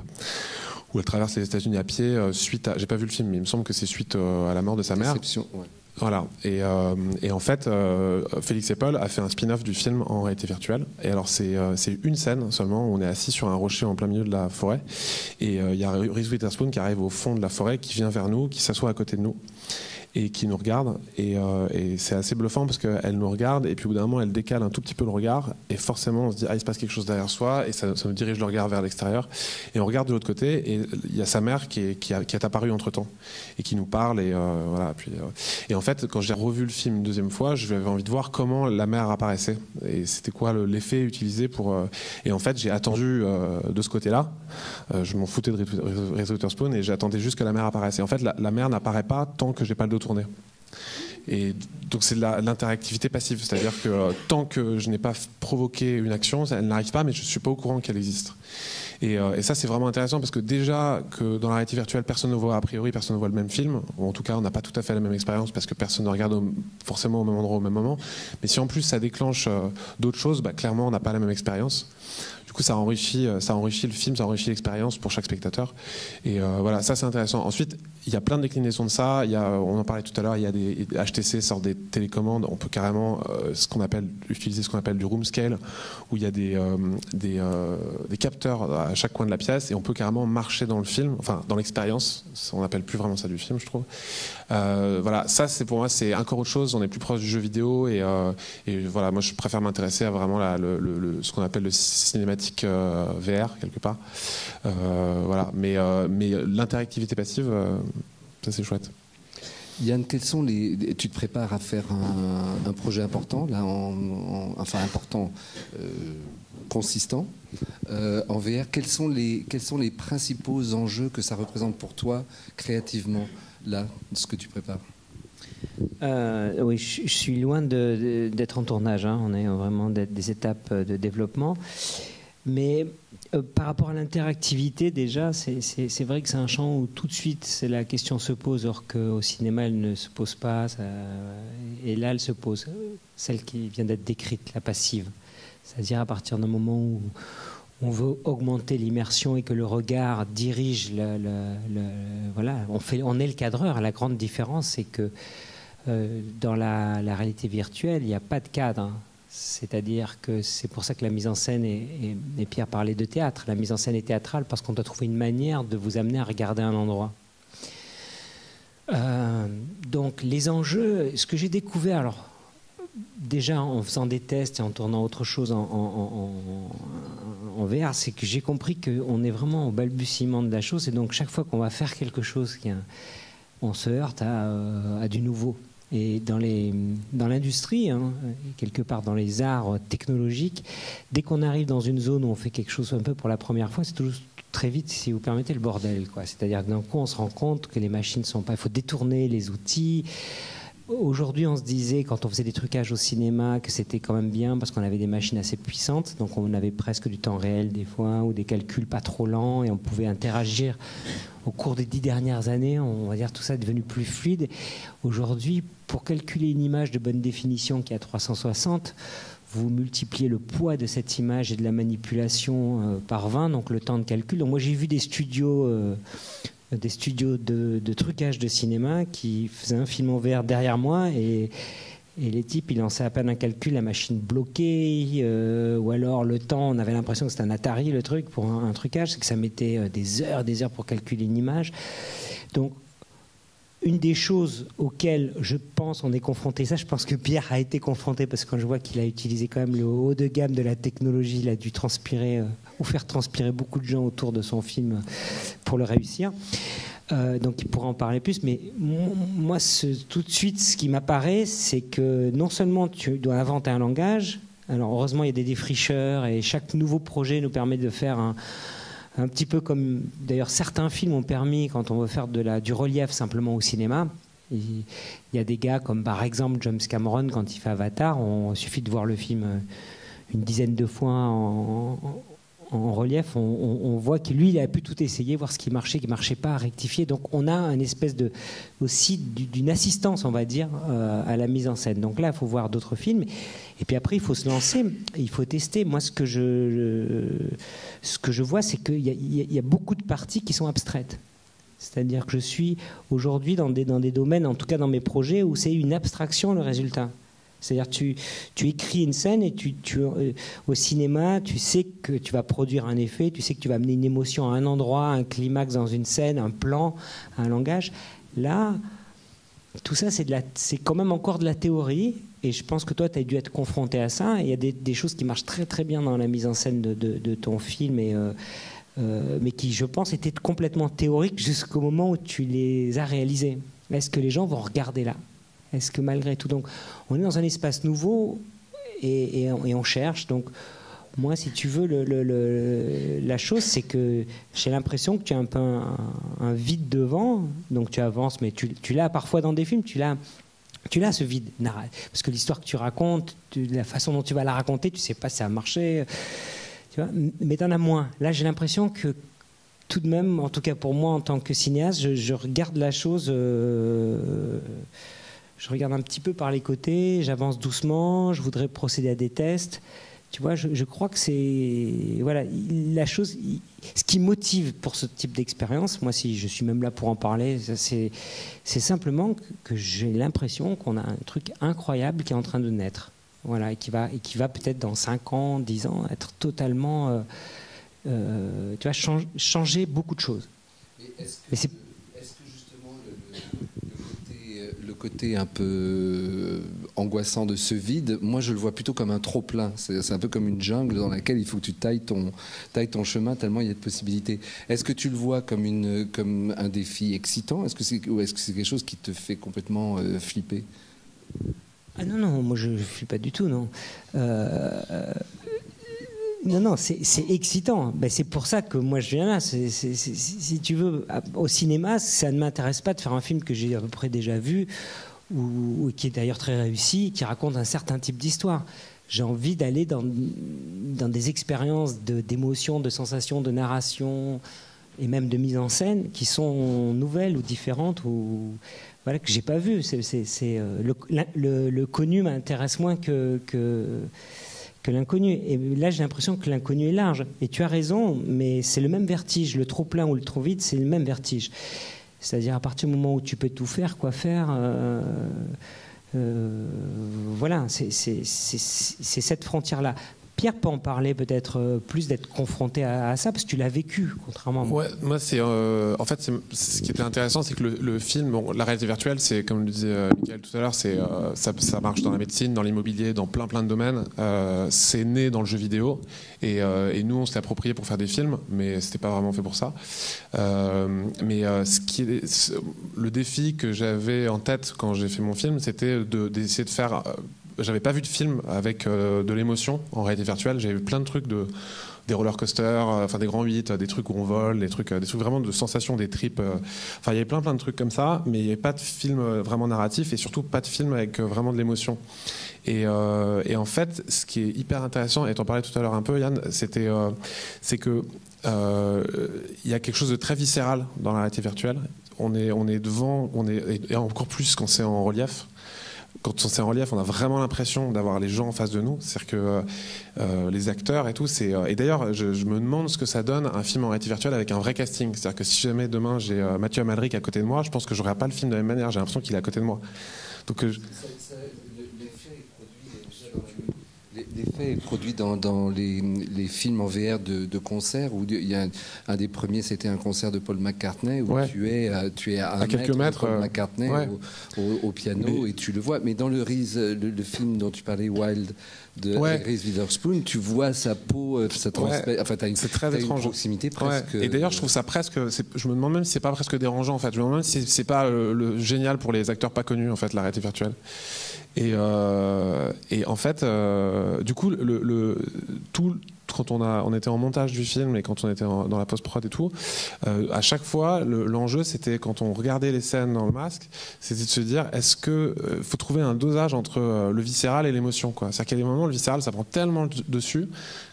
où elle traverse les États-Unis à pied suite à, j'ai pas vu le film mais il me semble que c'est suite à la mort de sa mère. Ouais. Voilà, et en fait Félix et Paul a fait un spin-off du film en réalité virtuelle, et alors c'est une scène seulement où on est assis sur un rocher en plein milieu de la forêt et il y a Reese Witherspoon qui arrive au fond de la forêt, qui vient vers nous, qui s'assoit à côté de nous et qui nous regarde, et c'est assez bluffant parce qu'elle nous regarde et puis au bout d'un moment elle décale un tout petit peu le regard et forcément on se dit il se passe quelque chose derrière soi et ça nous dirige le regard vers l'extérieur et on regarde de l'autre côté et il y a sa mère qui est apparue entre temps et qui nous parle et voilà, puis, et en fait quand j'ai revu le film une deuxième fois j'avais envie de voir comment la mère apparaissait et c'était quoi l'effet utilisé pour et en fait j'ai attendu de ce côté-là, je m'en foutais de Reese Witherspoon et j'attendais juste que la mère apparaisse et en fait la mère n'apparaît pas tant que j'ai pas le dos tourné. Et donc c'est de l'interactivité passive, c'est-à-dire que tant que je n'ai pas provoqué une action, elle n'arrive pas, mais je ne suis pas au courant qu'elle existe. Et ça c'est vraiment intéressant parce que déjà que dans la réalité virtuelle personne ne voit, a priori personne ne voit le même film, ou en tout cas on n'a pas tout à fait la même expérience parce que personne ne regarde forcément au même endroit au même moment, mais si en plus ça déclenche d'autres choses, clairement on n'a pas la même expérience. Du coup, ça enrichit le film, ça enrichit l'expérience pour chaque spectateur. Et voilà, ça c'est intéressant. Ensuite, il y a plein de déclinaisons de ça. On en parlait tout à l'heure, il y a des HTC sortent des télécommandes. On peut carrément utiliser ce qu'on appelle du room scale, où il y a des capteurs à chaque coin de la pièce et on peut carrément marcher dans le film, enfin dans l'expérience. On n'appelle plus vraiment ça du film, je trouve. Voilà, ça c'est pour moi c'est encore autre chose. On est plus proche du jeu vidéo et voilà, moi je préfère m'intéresser à vraiment ce qu'on appelle le cinématique VR quelque part. Voilà, mais l'interactivité passive, ça c'est chouette. Yann, tu te prépares à faire un projet important là, important, consistant en VR. Quels sont les principaux enjeux que ça représente pour toi créativement là, ce que tu prépares? Oui, je suis loin d'être en tournage. On est vraiment des étapes de développement. Mais par rapport à l'interactivité, déjà, c'est vrai que c'est un champ où tout de suite la question se pose, alors qu'au cinéma, elle ne se pose pas. Et là, elle se pose. Celle qui vient d'être décrite, la passive. C'est-à-dire à partir d'un moment où on veut augmenter l'immersion et que le regard dirige voilà, on est le cadreur. La grande différence, c'est que dans la réalité virtuelle, il n'y a pas de cadre. C'est-à-dire que c'est pour ça que la mise en scène, et Pierre parlait de théâtre, la mise en scène est théâtrale parce qu'on doit trouver une manière de vous amener à regarder un endroit. Donc les enjeux, ce que j'ai découvert, alors déjà en faisant des tests et en tournant autre chose en VR, c'est que j'ai compris qu'on est vraiment au balbutiement de la chose et donc chaque fois qu'on va faire quelque chose, on se heurte à du nouveau. Et dans l'industrie, quelque part dans les arts technologiques, dès qu'on arrive dans une zone où on fait quelque chose un peu pour la première fois, c'est toujours très vite, si vous permettez, le bordel, quoi. C'est-à-dire que d'un coup, on se rend compte que les machines sont pas... Il faut détourner les outils. Aujourd'hui, on se disait, quand on faisait des trucages au cinéma, que c'était quand même bien parce qu'on avait des machines assez puissantes, donc on avait presque du temps réel des fois, ou des calculs pas trop lents, et on pouvait interagir. Au cours des 10 dernières années, on va dire tout ça est devenu plus fluide. Aujourd'hui, pour calculer une image de bonne définition qui est à 360, vous multipliez le poids de cette image et de la manipulation par 20, donc le temps de calcul. Donc moi, j'ai vu des studios de trucage de cinéma qui faisaient un film en VR derrière moi et les types, ils lançaient à peine un calcul, la machine bloquée, ou alors le temps, on avait l'impression que c'était un Atari, le truc, pour un trucage, c'est que ça mettait des heures pour calculer une image. Donc, une des choses auxquelles je pense on est confronté, ça je pense que Pierre a été confronté, parce que quand je vois qu'il a utilisé quand même le haut de gamme de la technologie, il a dû transpirer ou faire transpirer beaucoup de gens autour de son film pour le réussir. Donc il pourra en parler plus, mais moi tout de suite ce qui m'apparaît, c'est que non seulement tu dois inventer un langage, alors heureusement il y a des défricheurs et chaque nouveau projet nous permet de faire un petit peu comme d'ailleurs certains films ont permis quand on veut faire du relief simplement au cinéma. Il y a des gars comme par exemple James Cameron quand il fait Avatar, il suffit de voir le film une dizaine de fois en relief, on voit que lui il a pu tout essayer, voir ce qui marchait pas, rectifier. Donc on a une espèce aussi d'une assistance, on va dire, à la mise en scène. Donc là il faut voir d'autres films et puis après il faut se lancer, il faut tester. Moi ce que je vois, c'est qu'il y a beaucoup de parties qui sont abstraites. C'est-à-dire que je suis aujourd'hui dans des domaines, en tout cas dans mes projets, où c'est une abstraction le résultat. C'est-à-dire tu écris une scène et au cinéma, tu sais que tu vas produire un effet, tu sais que tu vas amener une émotion à un endroit, un climax dans une scène, un plan, un langage. Là, tout ça, c'est quand même encore de la théorie. Et je pense que toi, tu as dû être confronté à ça. Et il y a des choses qui marchent très très bien dans la mise en scène de ton film, mais qui, je pense, étaient complètement théoriques jusqu'au moment où tu les as réalisées. Est-ce que les gens vont regarder là ? Est-ce que malgré tout, donc on est dans un espace nouveau et on cherche. Donc moi, si tu veux, la chose, c'est que j'ai l'impression que tu as un peu un vide devant. Donc tu avances, mais tu l'as parfois dans des films, tu l'as ce vide narratif, parce que l'histoire que tu racontes, la façon dont tu vas la raconter, tu sais pas si ça a marché, tu vois, mais tu en as moins. Là, j'ai l'impression que tout de même, en tout cas pour moi en tant que cinéaste, je regarde la chose. Je regarde un petit peu par les côtés, j'avance doucement, je voudrais procéder à des tests. Tu vois, je crois que c'est... Voilà, la chose... Ce qui motive pour ce type d'expérience, moi, si je suis même là pour en parler, c'est simplement que j'ai l'impression qu'on a un truc incroyable qui est en train de naître. Voilà, et qui va peut-être dans 5 ans, 10 ans, être totalement... tu vois, changer beaucoup de choses. Mais est-ce que justement le côté un peu angoissant de ce vide, moi je le vois plutôt comme un trop-plein. C'est un peu comme une jungle dans laquelle il faut que tu tailles ton chemin tellement il y a de possibilités. Est-ce que tu le vois comme un défi excitant ? Ou est-ce que c'est quelque chose qui te fait complètement flipper ? Ah non, moi je ne flippe pas du tout, non. Non, c'est excitant. Ben, c'est pour ça que moi je viens là. Si tu veux, au cinéma, ça ne m'intéresse pas de faire un film que j'ai à peu près déjà vu, ou qui est d'ailleurs très réussi, qui raconte un certain type d'histoire. J'ai envie d'aller dans des expériences d'émotion, de sensations, de narration, et même de mise en scène, qui sont nouvelles ou différentes, ou voilà, que j'ai pas vu. Le connu m'intéresse moins que l'inconnu. Et là, j'ai l'impression que l'inconnu est large. Et tu as raison, mais c'est le même vertige. Le trop plein ou le trop vide, c'est le même vertige. C'est-à-dire, à partir du moment où tu peux tout faire, quoi faire, voilà, c'est cette frontière-là. Pierre peut en parler peut-être plus, d'être confronté à ça, parce que tu l'as vécu, contrairement à moi. Ouais, moi, en fait, ce qui était intéressant, c'est que le film, la réalité virtuelle, c'est, comme le disait Michael tout à l'heure, ça marche dans la médecine, dans l'immobilier, dans plein de domaines. C'est né dans le jeu vidéo, et nous, on se l'est approprié pour faire des films, mais c'était pas vraiment fait pour ça. Mais le défi que j'avais en tête quand j'ai fait mon film, c'était d'essayer de faire... J'avais pas vu de film avec de l'émotion en réalité virtuelle. J'avais vu plein de trucs, des roller coasters, enfin des grands 8, des trucs où on vole, des trucs vraiment de sensations, des trips. Enfin, il y avait plein de trucs comme ça, mais il n'y avait pas de film vraiment narratif et surtout pas de film avec vraiment de l'émotion. Et en fait, ce qui est hyper intéressant, et t'en parlais tout à l'heure un peu, Yann, c'est que il y a quelque chose de très viscéral dans la réalité virtuelle. On est devant, et encore plus quand c'est en relief. Quand on est en relief, on a vraiment l'impression d'avoir les gens en face de nous. C'est-à-dire que les acteurs et tout, et d'ailleurs, je me demande ce que ça donne un film en réalité virtuelle avec un vrai casting. C'est-à-dire que si jamais demain j'ai Mathieu Amalric à côté de moi, je pense que j'aurais pas le film de la même manière. J'ai l'impression qu'il est à côté de moi. Donc l'effet est produit déjà dans l'effet est produit dans les films en VR de concert, où il y a un des premiers, c'était un concert de Paul McCartney, où tu es à quelques mètres de Paul McCartney au piano, et tu le vois. Mais dans le film dont tu parlais, Wild, de Reese Witherspoon, tu vois sa peau, enfin, c'est très étrange. Une proximité presque. Et d'ailleurs, je trouve ça presque. Je me demande même si c'est pas presque dérangeant en fait. Je me demande même si c'est pas le génial pour les acteurs pas connus en fait, la réalité virtuelle. Et en fait, du coup, quand on était en montage du film et quand on était dans la post-prod et tout, à chaque fois, l'enjeu, c'était quand on regardait les scènes dans le masque, c'était de se dire, est-ce que faut trouver un dosage entre le viscéral et l'émotion, quoi. C'est-à-dire qu'à des moments, le viscéral, ça prend tellement dessus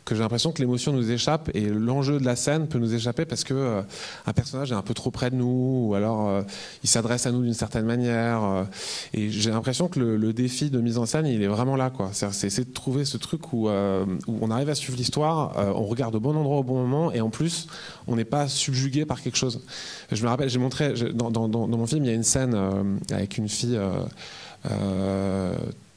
que j'ai l'impression que l'émotion nous échappe et l'enjeu de la scène peut nous échapper parce que un personnage est un peu trop près de nous, ou alors il s'adresse à nous d'une certaine manière. Et j'ai l'impression que le défi de mise en scène, il est vraiment là, quoi. C'est essayer de trouver ce truc où on arrive à suivre l'histoire, on regarde au bon endroit au bon moment, et en plus, on n'est pas subjugué par quelque chose. Je me rappelle, j'ai montré dans mon film, il y a une scène avec une fille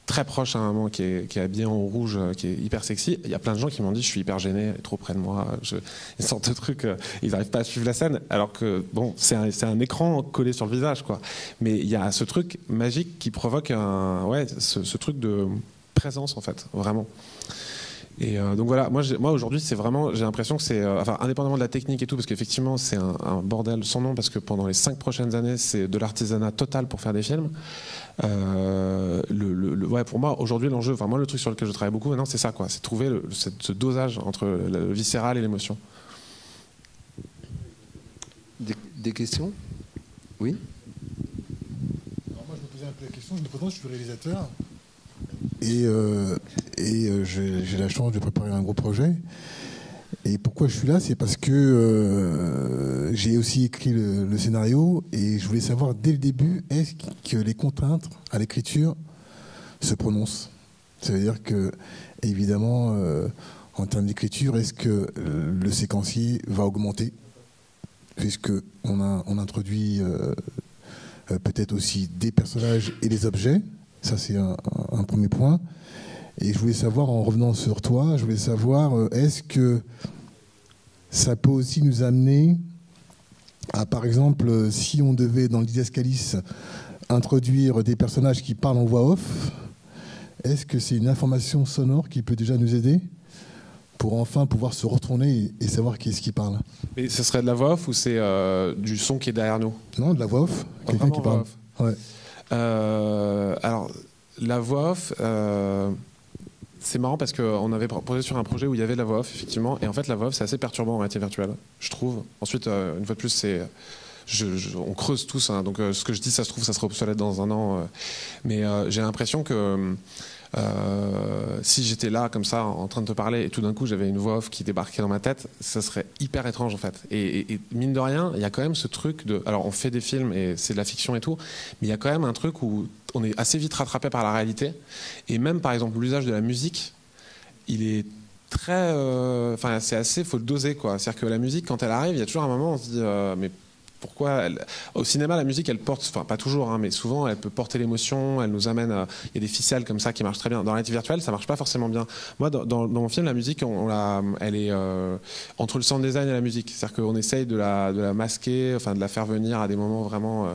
très proche à un moment qui est habillée en rouge, qui est hyper sexy. Il y a plein de gens qui m'ont dit je suis hyper gêné, elle est trop près de moi, une sorte de truc, ils n'arrivent pas à suivre la scène, alors que bon, c'est un écran collé sur le visage, quoi. Mais il y a ce truc magique qui provoque ce truc de présence, en fait, vraiment. Et donc voilà, moi aujourd'hui, c'est vraiment, j'ai l'impression que c'est, enfin, indépendamment de la technique et tout, parce qu'effectivement c'est un bordel sans nom, parce que pendant les 5 prochaines années, c'est de l'artisanat total pour faire des films. Pour moi aujourd'hui, l'enjeu, enfin moi le truc sur lequel je travaille beaucoup maintenant, c'est ça, quoi, c'est trouver ce dosage entre le viscéral et l'émotion. Des questions? Oui. Alors moi je me posais un peu la question, je me présente, je suis réalisateur. Et j'ai la chance de préparer un gros projet. Et pourquoi je suis là, c'est parce que j'ai aussi écrit le scénario et je voulais savoir dès le début, est-ce que les contraintes à l'écriture se prononcent? C'est-à-dire que, évidemment, en termes d'écriture, est-ce que le séquencier va augmenter? Puisqu'on introduit peut-être aussi des personnages et des objets. Ça, c'est un premier point. Et je voulais savoir, en revenant sur toi, je voulais savoir, est-ce que ça peut aussi nous amener à, par exemple, si on devait, dans le Didascalis, introduire des personnages qui parlent en voix off, est-ce que c'est une information sonore qui peut déjà nous aider pour enfin pouvoir se retourner et savoir qui est-ce qui parle? Mais ce serait de la voix off ou c'est du son qui est derrière nous? Non, de la voix off. Quelqu'un qui parle. Ouais. Alors, la voix off, c'est marrant parce qu'on avait proposé sur un projet où il y avait de la voix off, effectivement, et en fait, la voix off, c'est assez perturbant en réalité virtuelle, je trouve. Ensuite, une fois de plus, on creuse tous, hein, donc ce que je dis, ça se trouve, ça sera obsolète dans un an, mais j'ai l'impression que si j'étais là comme ça en train de te parler et tout d'un coup j'avais une voix off qui débarquait dans ma tête, ça serait hyper étrange en fait. Et mine de rien, il y a quand même ce truc de... Alors on fait des films et c'est de la fiction et tout, mais il y a quand même un truc où on est assez vite rattrapé par la réalité. Et même par exemple l'usage de la musique, il est très... Enfin c'est assez... faut le doser, quoi. C'est-à-dire que la musique, quand elle arrive, il y a toujours un moment où on se dit mais pourquoi au cinéma, la musique, elle porte, enfin pas toujours, hein, mais souvent, elle peut porter l'émotion, elle nous amène il y a des ficelles comme ça qui marchent très bien. Dans la réalité virtuelle, ça marche pas forcément bien. Moi, dans mon film, la musique, elle est entre le sound design et la musique. C'est-à-dire qu'on essaye de la masquer, enfin de la faire venir à des moments vraiment...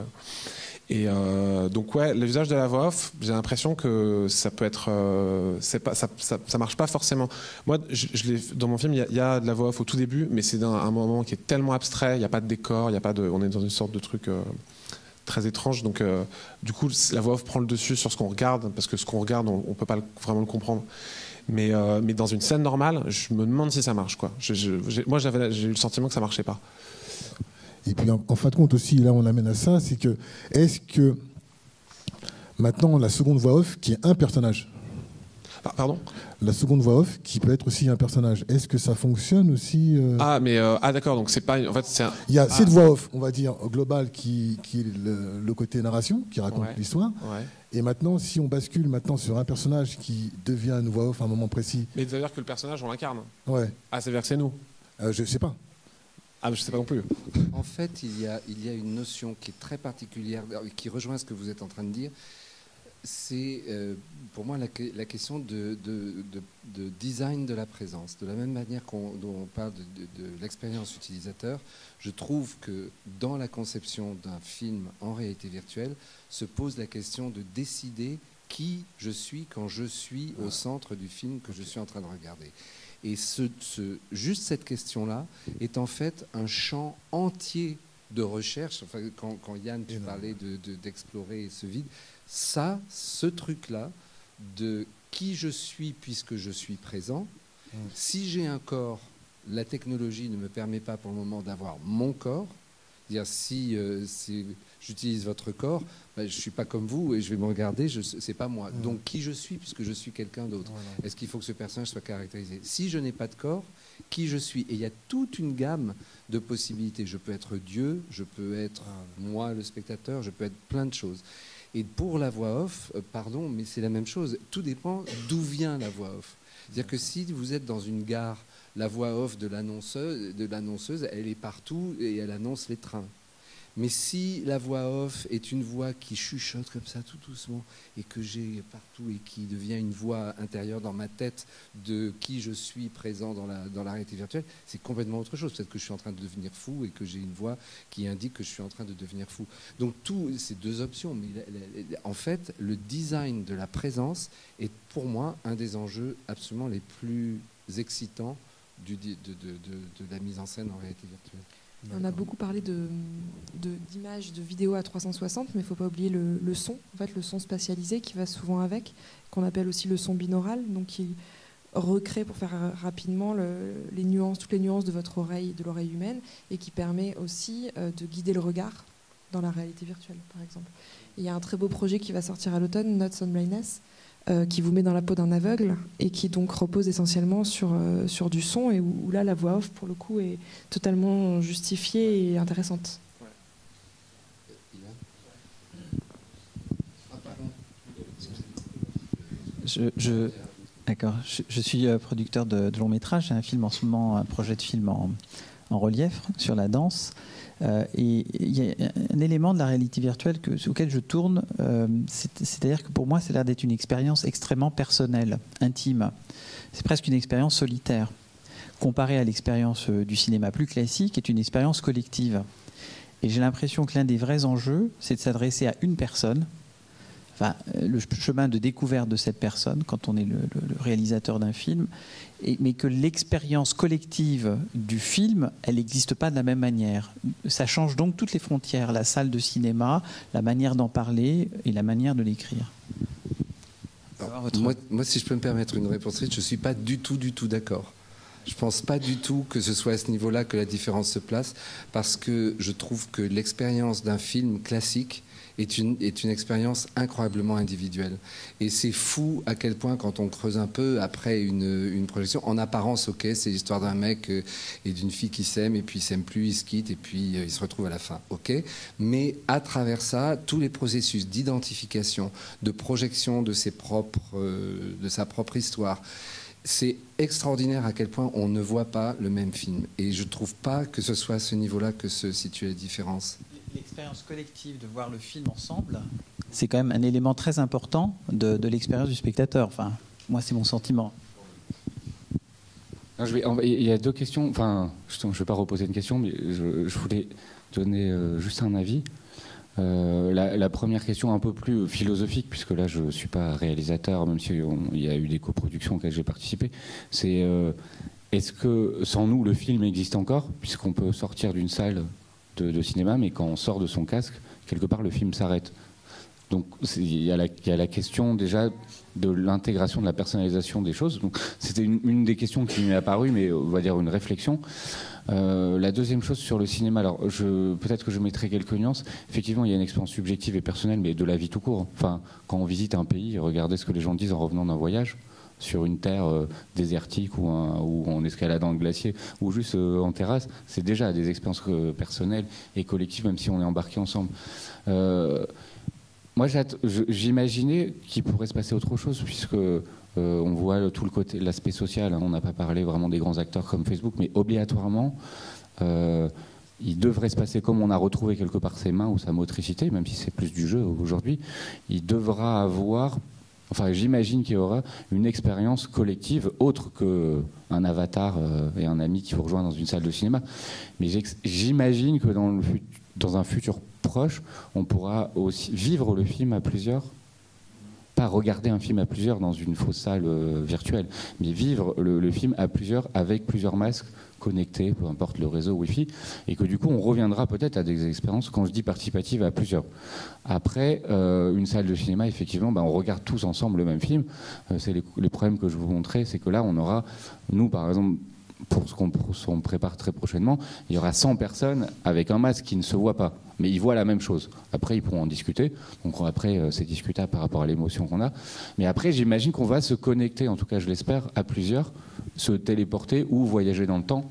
donc ouais, l'usage de la voix off, j'ai l'impression que ça peut être, ça marche pas forcément. Moi, dans mon film, il y a de la voix off au tout début, mais c'est un moment qui est tellement abstrait, il n'y a pas de décor, on est dans une sorte de truc très étrange. Donc du coup, la voix off prend le dessus sur ce qu'on regarde, parce que ce qu'on regarde, on peut pas vraiment le comprendre. Mais dans une scène normale, je me demande si ça marche, quoi. Moi, j'ai eu le sentiment que ça marchait pas. Et puis en fin de compte aussi, là on amène à ça, c'est que est-ce que maintenant la seconde voix off qui est un personnage, pardon, la seconde voix off qui peut être aussi un personnage, est-ce que ça fonctionne aussi d'accord, donc c'est pas en fait il y a cette voix off, on va dire globale qui est le côté narration qui raconte l'histoire. Ouais. Et maintenant, si on bascule maintenant sur un personnage qui devient une voix off à un moment précis. Mais ça veut dire que le personnage on l'incarne. Ouais. Ah, ça veut dire que c'est nous. Je sais pas. Ah, je sais pas non plus. En fait, il y a une notion qui est très particulière, qui rejoint ce que vous êtes en train de dire. c'est pour moi la question de design de la présence. De la même manière dont on parle de l'expérience utilisateur, je trouve que dans la conception d'un film en réalité virtuelle se pose la question de décider qui je suis quand je suis au centre du film que je suis en train de regarder. Et juste cette question-là est en fait un champ entier de recherche. Enfin, quand Yann, tu parlais d'explorer ce vide, ce truc-là de qui je suis puisque je suis présent, si j'ai un corps, la technologie ne me permet pas pour le moment d'avoir mon corps. Si j'utilise votre corps, je ne suis pas comme vous et je vais me regarder, c'est pas moi. Donc qui je suis puisque je suis quelqu'un d'autre. Est-ce qu'il faut que ce personnage soit caractérisé? Si je n'ai pas de corps, qui je suis? Et il y a toute une gamme de possibilités. Je peux être Dieu, je peux être moi le spectateur, je peux être plein de choses. Et pour la voix off, pardon, mais c'est la même chose. Tout dépend d'où vient la voix off. C'est-à-dire que si vous êtes dans une gare, la voix off de l'annonceuse, elle est partout et elle annonce les trains. Mais si la voix off est une voix qui chuchote comme ça tout doucement et que j'ai partout et qui devient une voix intérieure dans ma tête de qui je suis présent dans la réalité virtuelle, c'est complètement autre chose. Peut-être que je suis en train de devenir fou et que j'ai une voix qui indique que je suis en train de devenir fou. Donc c'est deux options. Mais en fait, le design de la présence est pour moi un des enjeux absolument les plus excitants de la mise en scène en réalité virtuelle. On a beaucoup parlé d'images, de vidéos à 360, mais il ne faut pas oublier le son, en fait, le son spatialisé qui va souvent avec, qu'on appelle aussi le son binaural, donc qui recrée, pour faire rapidement, toutes les nuances de votre oreille, de l'oreille humaine, et qui permet aussi de guider le regard dans la réalité virtuelle, par exemple. Et il y a un très beau projet qui va sortir à l'automne, Notes on Blindness, qui vous met dans la peau d'un aveugle et qui donc repose essentiellement sur du son et où là la voix off pour le coup est totalement justifiée et intéressante. D'accord. Je suis producteur de long métrage. J'ai un film en ce moment, un projet de film en relief sur la danse. Et il y a un élément de la réalité virtuelle auquel je tourne, c'est-à-dire que pour moi, ça a l'air d'être une expérience extrêmement personnelle, intime. C'est presque une expérience solitaire. Comparée à l'expérience du cinéma plus classique, qui est une expérience collective. Et j'ai l'impression que l'un des vrais enjeux, c'est de s'adresser à une personne, enfin, le chemin de découverte de cette personne, quand on est le réalisateur d'un film, mais que l'expérience collective du film, elle n'existe pas de la même manière. Ça change donc toutes les frontières, la salle de cinéma, la manière d'en parler et la manière de l'écrire. Moi, si je peux me permettre une réponse, je ne suis pas du tout d'accord. Je ne pense pas du tout que ce soit à ce niveau-là que la différence se place, parce que je trouve que l'expérience d'un film classique est une expérience incroyablement individuelle. Et c'est fou à quel point, quand on creuse un peu après une projection, en apparence, ok, c'est l'histoire d'un mec et d'une fille qui s'aiment, et puis ils s'aiment plus, ils se quittent, et puis ils se retrouvent à la fin, ok. Mais à travers ça, tous les processus d'identification, de projection de sa propre histoire, c'est extraordinaire à quel point on ne voit pas le même film. Et je ne trouve pas que ce soit à ce niveau-là que se situe la différence. L'expérience collective de voir le film ensemble, c'est quand même un élément très important de l'expérience du spectateur. Enfin, moi, c'est mon sentiment. Il y a deux questions. Enfin, je ne vais pas reposer une question, mais je voulais donner juste un avis. La première question un peu plus philosophique, puisque là je ne suis pas réalisateur, même s'il y a eu des coproductions auxquelles j'ai participé, c'est est-ce que sans nous le film existe encore, puisqu'on peut sortir d'une salle de cinéma, mais quand on sort de son casque, quelque part le film s'arrête. Donc il y a la question déjà de l'intégration, de la personnalisation des choses. Donc c'était une des questions qui m'est apparue, mais on va dire une réflexion. La deuxième chose sur le cinéma, alors peut-être que je mettrai quelques nuances. Effectivement, il y a une expérience subjective et personnelle, mais de la vie tout court. Enfin, quand on visite un pays, regardez ce que les gens disent en revenant d'un voyage sur une terre désertique ou en escaladant le glacier ou juste en terrasse, c'est déjà des expériences personnelles et collectives, même si on est embarqués ensemble. Moi, j'imaginais qu'il pourrait se passer autre chose, puisque on voit tout le côté, l'aspect social. Hein, on n'a pas parlé vraiment des grands acteurs comme Facebook, mais obligatoirement, il devrait se passer comme on a retrouvé quelque part ses mains ou sa motricité, même si c'est plus du jeu aujourd'hui. Il devra avoir, enfin j'imagine qu'il y aura une expérience collective autre qu'un avatar et un ami qui vous rejoint dans une salle de cinéma. Mais j'imagine que dans un futur proche, on pourra aussi vivre le film à plusieurs. Pas regarder un film à plusieurs dans une fausse salle virtuelle, mais vivre le film à plusieurs avec plusieurs masques connectés, peu importe le réseau Wi-Fi, et que du coup on reviendra peut-être à des expériences, quand je dis participative, à plusieurs. Après, une salle de cinéma, effectivement, on regarde tous ensemble le même film. C'est les problèmes que je vous montrais, c'est que là on aura, nous par exemple, pour ce qu'on prépare très prochainement, il y aura 100 personnes avec un masque qui ne se voient pas, mais ils voient la même chose. Après, ils pourront en discuter. Donc après, c'est discutable par rapport à l'émotion qu'on a. Mais après, j'imagine qu'on va se connecter, en tout cas je l'espère, à plusieurs, se téléporter ou voyager dans le temps,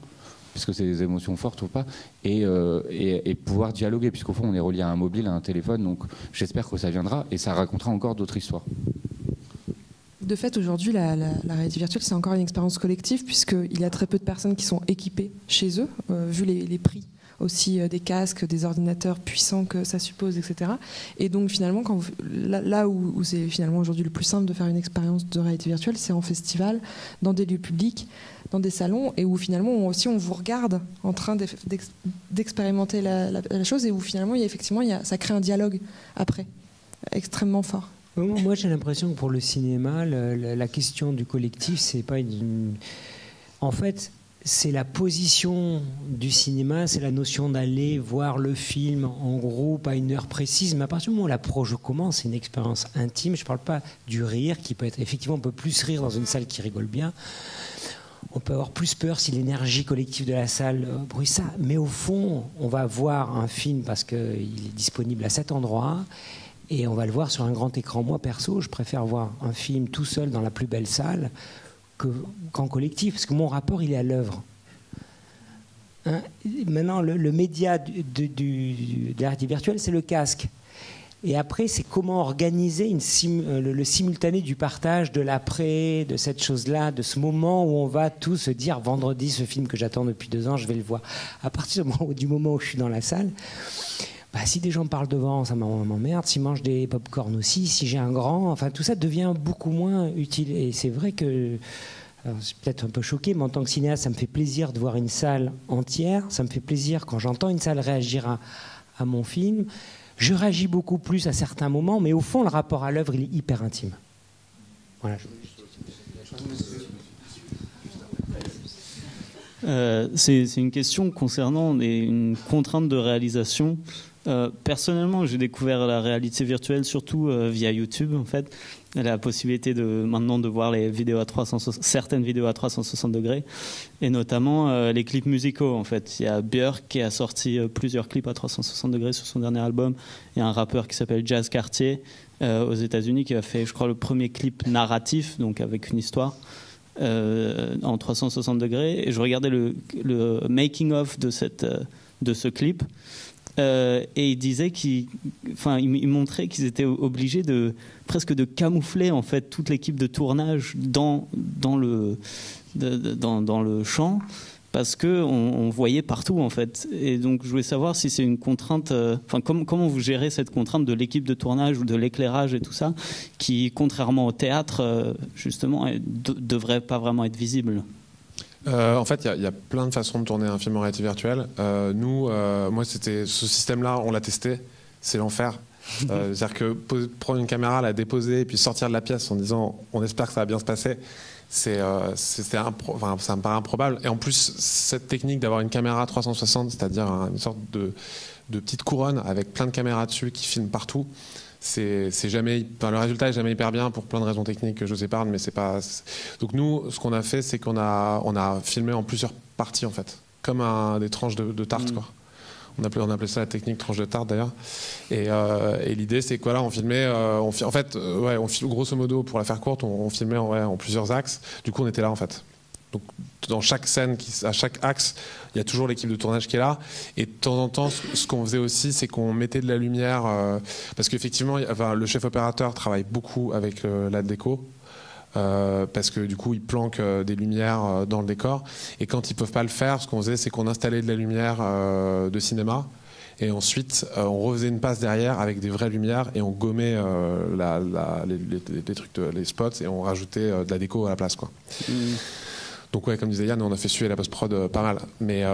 puisque c'est des émotions fortes ou pas, et pouvoir dialoguer, puisqu'au fond, on est relié à un mobile, à un téléphone. Donc j'espère que ça viendra et ça racontera encore d'autres histoires. De fait, aujourd'hui, la réalité virtuelle, c'est encore une expérience collective, puisqu'il y a très peu de personnes qui sont équipées chez eux, vu les prix aussi des casques, des ordinateurs puissants que ça suppose, etc. Et donc, finalement, là où c'est finalement aujourd'hui le plus simple de faire une expérience de réalité virtuelle, c'est en festival, dans des lieux publics, dans des salons, et où finalement, on vous regarde en train d'expérimenter la chose, et où finalement, ça crée un dialogue après, extrêmement fort. Moi, j'ai l'impression que pour le cinéma, la question du collectif, c'est pas en fait, c'est la position du cinéma, c'est la notion d'aller voir le film en groupe à une heure précise. Mais à partir du moment où la proje commence, c'est une expérience intime. Je ne parle pas du rire, qui peut être... Effectivement, on peut plus rire dans une salle qui rigole bien. On peut avoir plus peur si l'énergie collective de la salle bruit ça. Mais au fond, on va voir un film parce qu'il est disponible à cet endroit. Et on va le voir sur un grand écran. Moi, perso, je préfère voir un film tout seul dans la plus belle salle qu'en collectif, parce que mon rapport, il est à l'œuvre. Maintenant, le média de la réalité virtuelle, c'est le casque. Et après, c'est comment organiser le simultané du partage, de l'après, de cette chose-là, de ce moment où on va tous se dire, vendredi, ce film que j'attends depuis 2 ans, je vais le voir. À partir du moment où je suis dans la salle... si des gens parlent devant, ça m'emmerde. S'ils mangent des pop-corn aussi, si j'ai un grand... Enfin, tout ça devient beaucoup moins utile. Et c'est vrai que... Alors, c'est peut-être un peu choqué, mais en tant que cinéaste, ça me fait plaisir de voir une salle entière. Ça me fait plaisir quand j'entends une salle réagir à mon film. Je réagis beaucoup plus à certains moments, mais au fond, le rapport à l'œuvre, il est hyper intime. Voilà. C'est une question concernant une contrainte de réalisation. Personnellement, j'ai découvert la réalité virtuelle surtout via YouTube, en fait. La possibilité maintenant de voir les vidéos certaines vidéos à 360 degrés, et notamment les clips musicaux, en fait. Il y a Björk qui a sorti plusieurs clips à 360 degrés sur son dernier album. Il y a un rappeur qui s'appelle Jazz Cartier aux États-Unis qui a fait, je crois, le premier clip narratif, donc avec une histoire. En 360 degrés, et je regardais le making-of de ce clip, et il disait il montrait qu'ils étaient obligés presque de camoufler en fait toute l'équipe de tournage dans le champ, parce que on voyait partout en fait. Et donc je voulais savoir si c'est une contrainte, comment vous gérez cette contrainte de l'équipe de tournage ou de l'éclairage et tout ça, qui contrairement au théâtre justement devrait pas vraiment être visible. En fait, il y a plein de façons de tourner un film en réalité virtuelle. Moi, c'était ce système-là, on l'a testé, c'est l'enfer. C'est-à-dire que prendre une caméra, la déposer et puis sortir de la pièce en disant on espère que ça va bien se passer, ça me paraît improbable. Et en plus, cette technique d'avoir une caméra 360, c'est-à-dire une sorte de petite couronne avec plein de caméras dessus qui filment partout, le résultat est jamais hyper bien pour plein de raisons techniques que je vous épargne, mais c'est pas. Donc nous, ce qu'on a fait, c'est qu'on a filmé en plusieurs parties en fait, comme des tranches de tarte quoi. On appelait ça la technique tranche de tarte d'ailleurs. Et l'idée, c'est que voilà, on filmait, grosso modo, pour la faire courte, on filmait en plusieurs axes. Du coup, on était là en fait. Donc dans chaque scène, à chaque axe, il y a toujours l'équipe de tournage qui est là. Et de temps en temps, ce qu'on faisait aussi, c'est qu'on mettait de la lumière, parce qu'effectivement, le chef opérateur travaille beaucoup avec la déco. parce que du coup ils planquent des lumières dans le décor, et quand ils peuvent pas le faire, ce qu'on faisait, c'est qu'on installait de la lumière de cinéma, et ensuite on refaisait une passe derrière avec des vraies lumières, et on gommait les trucs, les spots, et on rajoutait de la déco à la place, quoi. Donc ouais, comme disait Yann, on a fait suer la post-prod pas mal, mais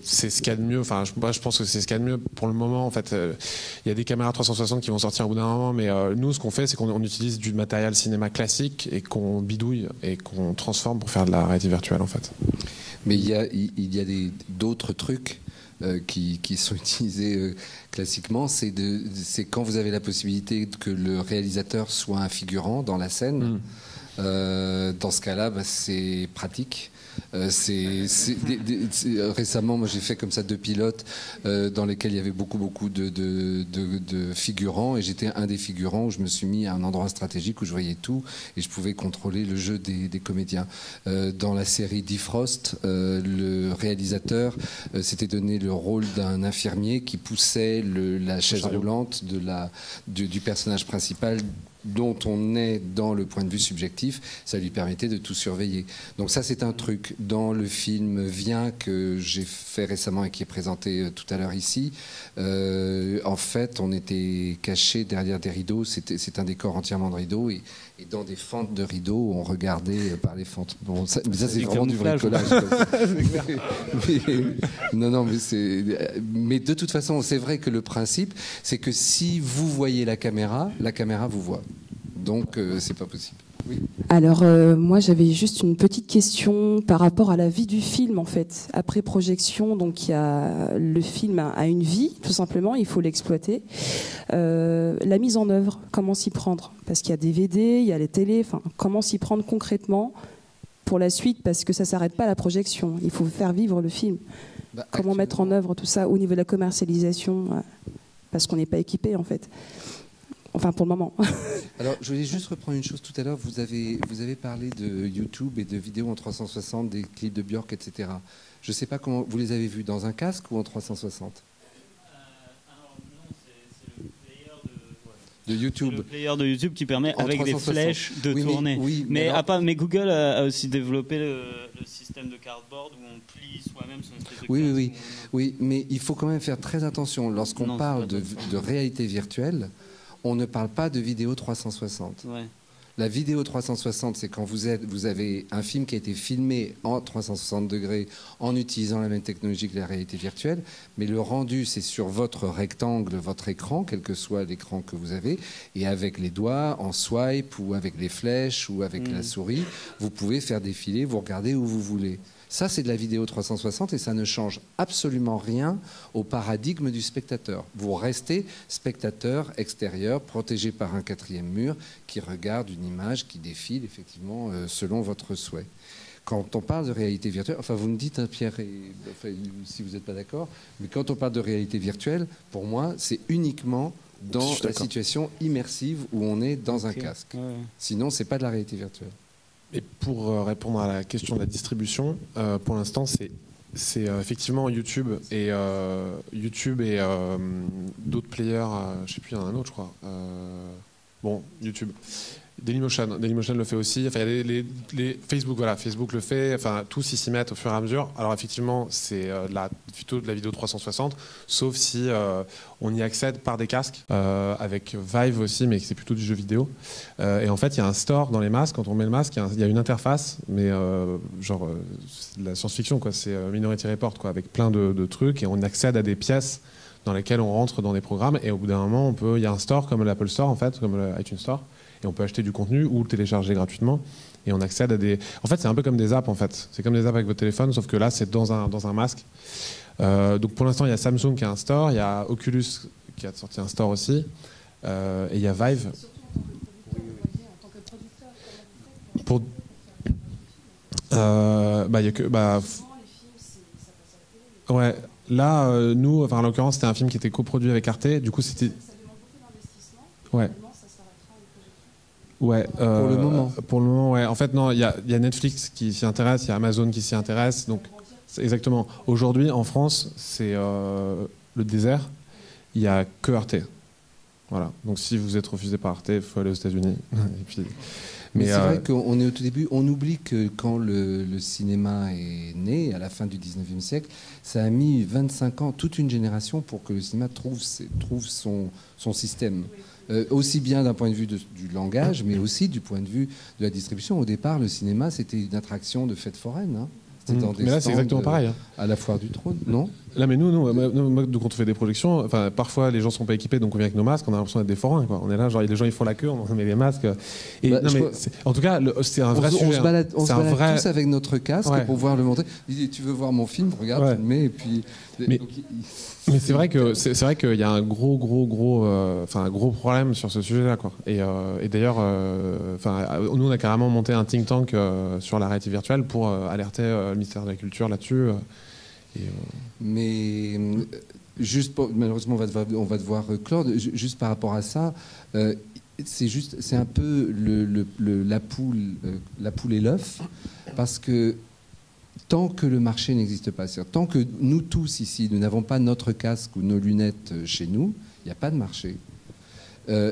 c'est ce qu'il y a de mieux. Enfin, moi je pense que c'est ce qu'il y a de mieux pour le moment. En fait, il y a des caméras 360 qui vont sortir au bout d'un moment, mais nous, ce qu'on fait, c'est qu'on utilise du matériel cinéma classique et qu'on bidouille et qu'on transforme pour faire de la réalité virtuelle, en fait. Mais il y a d'autres trucs qui sont utilisés classiquement. C'est quand vous avez la possibilité que le réalisateur soit un figurant dans la scène. Dans ce cas-là, c'est pratique. Récemment, moi j'ai fait comme ça 2 pilotes dans lesquels il y avait beaucoup de figurants, et j'étais un des figurants où je me suis mis à un endroit stratégique où je voyais tout et je pouvais contrôler le jeu des comédiens. Dans la série Defrost, le réalisateur s'était donné le rôle d'un infirmier qui poussait la chaise roulante du personnage principal, dont on est dans le point de vue subjectif. Ça lui permettait de tout surveiller. Donc ça, c'est un truc. Dans le film Viens, que j'ai fait récemment et qui est présenté tout à l'heure ici, en fait, on était cachés derrière des rideaux. C'est un décor entièrement de rideaux, et dans des fentes de rideaux, on regardait par les fentes. Bon, mais ça, c'est vraiment du bricolage. Mais de toute façon, c'est vrai que le principe, c'est que si vous voyez la caméra vous voit. Donc, c'est pas possible. Oui. Alors, moi, j'avais juste une petite question par rapport à la vie du film, en fait. Après projection, donc le film a une vie, tout simplement, il faut l'exploiter. La mise en œuvre, comment s'y prendre? Parce qu'il y a des DVD, il y a les télés, enfin, comment s'y prendre concrètement pour la suite? Parce que ça s'arrête pas à la projection, il faut faire vivre le film. Comment mettre en œuvre tout ça au niveau de la commercialisation, parce qu'on n'est pas équipé, en fait. Enfin, pour le moment. Alors, je voulais juste reprendre une chose tout à l'heure. Vous avez parlé de YouTube et de vidéos en 360, des clips de Björk, etc. Je ne sais pas comment vous les avez vus, dans un casque ou en 360 ? Alors non, c'est le player de YouTube. Le player de YouTube qui permet, avec 360. des flèches, de tourner. Mais Google a aussi développé le système de cardboard où on plie soi-même son espèce de casque. Oui, mais il faut quand même faire très attention. Lorsqu'on parle de réalité virtuelle, on ne parle pas de vidéo 360. Ouais. La vidéo 360, c'est quand vous avez un film qui a été filmé en 360 degrés en utilisant la même technologie que la réalité virtuelle, mais le rendu, c'est sur votre rectangle, votre écran, quel que soit l'écran que vous avez, et avec les doigts, en swipe, ou avec les flèches, ou avec la souris, vous pouvez faire défiler, vous regardez où vous voulez. Ça, c'est de la vidéo 360 et ça ne change absolument rien au paradigme du spectateur. Vous restez spectateur extérieur, protégé par un 4e mur qui regarde une image qui défile effectivement selon votre souhait. Quand on parle de réalité virtuelle, enfin vous me dites, hein, Pierre, si vous n'êtes pas d'accord, mais quand on parle de réalité virtuelle, pour moi, c'est uniquement dans la situation immersive où on est dans un casque. Ouais. Sinon, c'est pas de la réalité virtuelle. Et pour répondre à la question de la distribution, pour l'instant, c'est effectivement YouTube et d'autres players. Je ne sais plus, il y en a un autre, je crois. YouTube. Dailymotion le fait aussi. Enfin, les Facebook, voilà, Facebook le fait. Enfin, tous ils s'y mettent au fur et à mesure. Alors effectivement, c'est plutôt de la vidéo 360, sauf si on y accède par des casques, avec Vive aussi, mais c'est plutôt du jeu vidéo. Et en fait, il y a un store dans les masques. Quand on met le masque, il y a une interface, mais c'est de la science-fiction, quoi. C'est Minority Report, quoi, avec plein de trucs, et on accède à des pièces dans lesquelles on rentre dans des programmes. Et au bout d'un moment, il y a un store comme l'Apple Store, en fait, comme le iTunes Store. Et on peut acheter du contenu ou le télécharger gratuitement. Et on accède à des... En fait, c'est un peu comme des apps, en fait. C'est comme des apps avec votre téléphone, sauf que là, c'est dans un masque. Donc pour l'instant, il y a Samsung qui a un store, il y a Oculus qui a sorti un store aussi, et il y a Vive. Pour... y a que... Ouais, là, nous, en l'occurrence, c'était un film qui était coproduit avec Arte. Du coup, c'était... Ouais. Ouais, pour le moment. Pour le moment, ouais. En fait, non, il y a Netflix qui s'y intéresse, il y a Amazon qui s'y intéresse. Donc, exactement. Aujourd'hui, en France, c'est le désert. Il n'y a que Arte. Voilà. Donc, si vous êtes refusé par Arte, il faut aller aux États-Unis. Et puis... Mais c'est vrai qu'on est au tout début. On oublie que quand le cinéma est né, à la fin du 19e siècle, ça a mis 25 ans, toute une génération, pour que le cinéma trouve son système. Aussi bien d'un point de vue du langage, mais aussi du point de vue de la distribution. Au départ, le cinéma, c'était une attraction de fête foraine. Hein. Mais là, c'est exactement pareil. Hein. À la foire du trône, non? Là, mais nous, quand on fait des projections, parfois les gens sont pas équipés, donc on vient avec nos masques, on a l'impression d'être des forains. Quoi. On est là, genre les gens ils font la queue, on met les masques. Et, en tout cas, c'est un vrai sujet. On se balade tous avec notre casque pour pouvoir le montrer. Tu veux voir mon film? Regarde, tu le mets et puis. Mais c'est vrai qu'il y a un gros problème sur ce sujet-là, quoi. Et d'ailleurs, nous on a carrément monté un think tank sur la réalité virtuelle pour alerter le ministère de la Culture là-dessus. Mais malheureusement on va devoir clore. Juste par rapport à ça, c'est un peu la poule et l'œuf, parce que tant que le marché n'existe pas, tant que nous tous ici, nous n'avons pas notre casque ou nos lunettes chez nous, il n'y a pas de marché.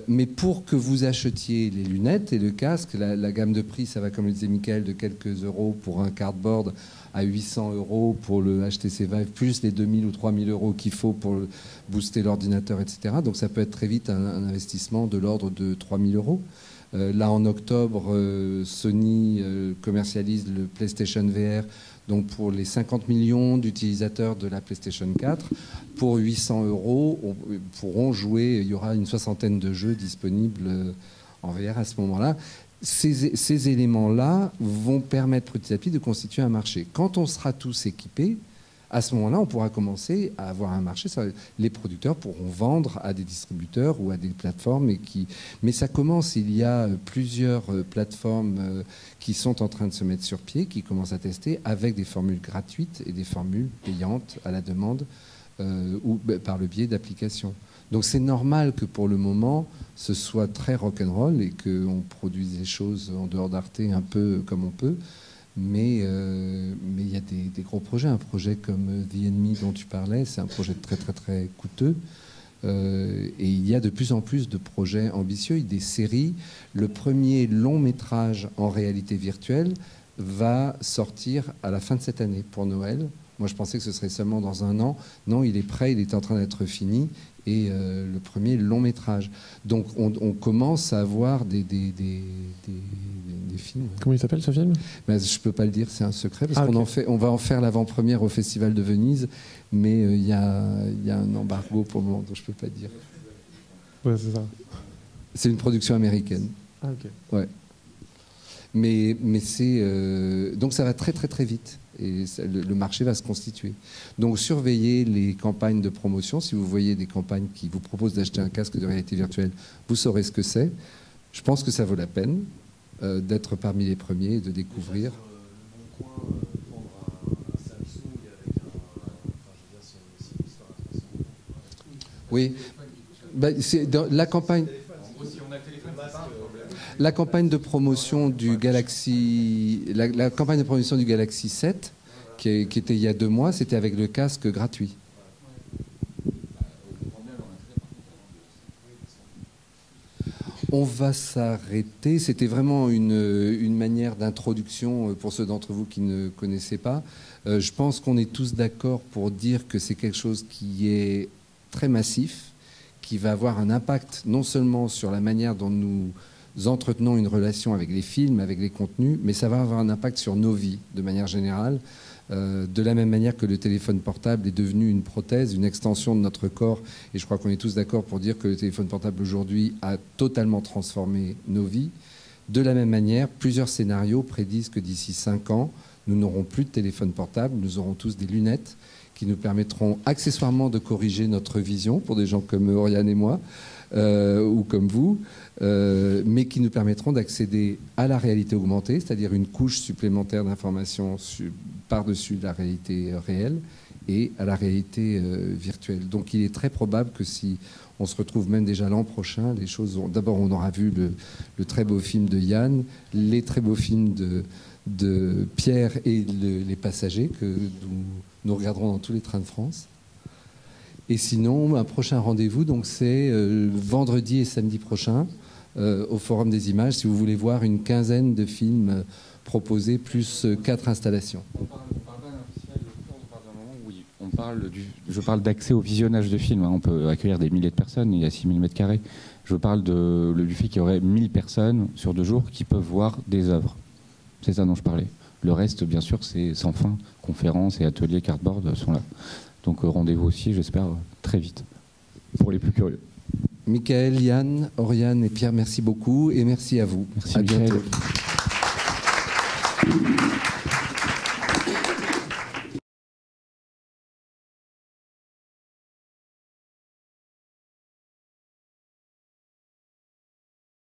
Mais pour que vous achetiez les lunettes et le casque, la gamme de prix, ça va, comme le disait Michael, de quelques euros pour un cardboard à 800 euros pour le HTC Vive, plus les 2000 ou 3000 euros qu'il faut pour booster l'ordinateur, etc. Donc ça peut être très vite un investissement de l'ordre de 3000 euros. Là, en octobre, Sony commercialise le PlayStation VR, donc pour les 50 millions d'utilisateurs de la PlayStation 4, pour 800 euros, pourront jouer. Il y aura une soixantaine de jeux disponibles en VR à ce moment-là. Ces éléments-là vont permettre petit à petit de constituer un marché. Quand on sera tous équipés, à ce moment-là, on pourra commencer à avoir un marché. Les producteurs pourront vendre à des distributeurs ou à des plateformes. Mais ça commence. Il y a plusieurs plateformes qui sont en train de se mettre sur pied, qui commencent à tester avec des formules gratuites et des formules payantes à la demande ou par le biais d'applications. Donc c'est normal que pour le moment, ce soit très rock'n'roll et qu'on produise des choses en dehors d'Arte un peu comme on peut. Mais il y a des gros projets. Un projet comme The Enemy dont tu parlais, c'est un projet très très très coûteux. Et il y a de plus en plus de projets ambitieux, des séries. Le premier long métrage en réalité virtuelle va sortir à la fin de cette année pour Noël. Moi, je pensais que ce serait seulement dans un an. Non, il est prêt, il est en train d'être fini. Et le premier long métrage. Donc on commence à avoir des films. Comment il s'appelle ce film? Je ne peux pas le dire, c'est un secret, parce qu'on va en faire l'avant-première au Festival de Venise, mais il y a un embargo pour le moment, donc je ne peux pas dire. Ouais, c'est ça. C'est une production américaine. Ah, ok. Ouais. Mais c'est... donc ça va très très très vite. Et le marché va se constituer. Donc surveillez les campagnes de promotion. Si vous voyez des campagnes qui vous proposent d'acheter un casque de réalité virtuelle, vous saurez ce que c'est. Je pense que ça vaut la peine d'être parmi les premiers et de découvrir. Oui, c'est dans la campagne. La campagne de promotion du Galaxy, la campagne de promotion du Galaxy 7, qui était il y a 2 mois, c'était avec le casque gratuit. On va s'arrêter. C'était vraiment une manière d'introduction pour ceux d'entre vous qui ne connaissaient pas. Je pense qu'on est tous d'accord pour dire que c'est quelque chose qui est très massif, qui va avoir un impact non seulement sur la manière dont nous entretenons une relation avec les films, avec les contenus, mais ça va avoir un impact sur nos vies de manière générale. De la même manière que le téléphone portable est devenu une prothèse, une extension de notre corps, et je crois qu'on est tous d'accord pour dire que le téléphone portable aujourd'hui a totalement transformé nos vies. De la même manière, plusieurs scénarios prédisent que d'ici 5 ans, nous n'aurons plus de téléphone portable, nous aurons tous des lunettes qui nous permettront accessoirement de corriger notre vision, pour des gens comme Oriane et moi, ou comme vous, mais qui nous permettront d'accéder à la réalité augmentée, c'est-à-dire une couche supplémentaire d'informations par-dessus la réalité réelle et à la réalité virtuelle. Donc il est très probable que si on se retrouve même déjà l'an prochain, les choses d'abord on aura vu le très beau film de Yann, les très beaux films de Pierre et les passagers que nous regarderons dans tous les trains de France. Et sinon, un prochain rendez-vous, donc c'est vendredi et samedi prochain au Forum des Images si vous voulez voir une quinzaine de films proposés, plus 4 installations. On parle pas d'un festival de cours, on parle d'un moment où je parle d'accès au visionnage de films. On peut accueillir des milliers de personnes, il y a 6000 m². Je parle du fait qu'il y aurait 1000 personnes sur 2 jours qui peuvent voir des œuvres. C'est ça dont je parlais. Le reste, bien sûr, c'est sans fin. Conférences et ateliers cardboard sont là. Donc rendez-vous aussi, j'espère, très vite, pour les plus curieux. Michael, Yann, Oriane et Pierre, merci beaucoup et merci à vous. Merci, à Michael. bientôt.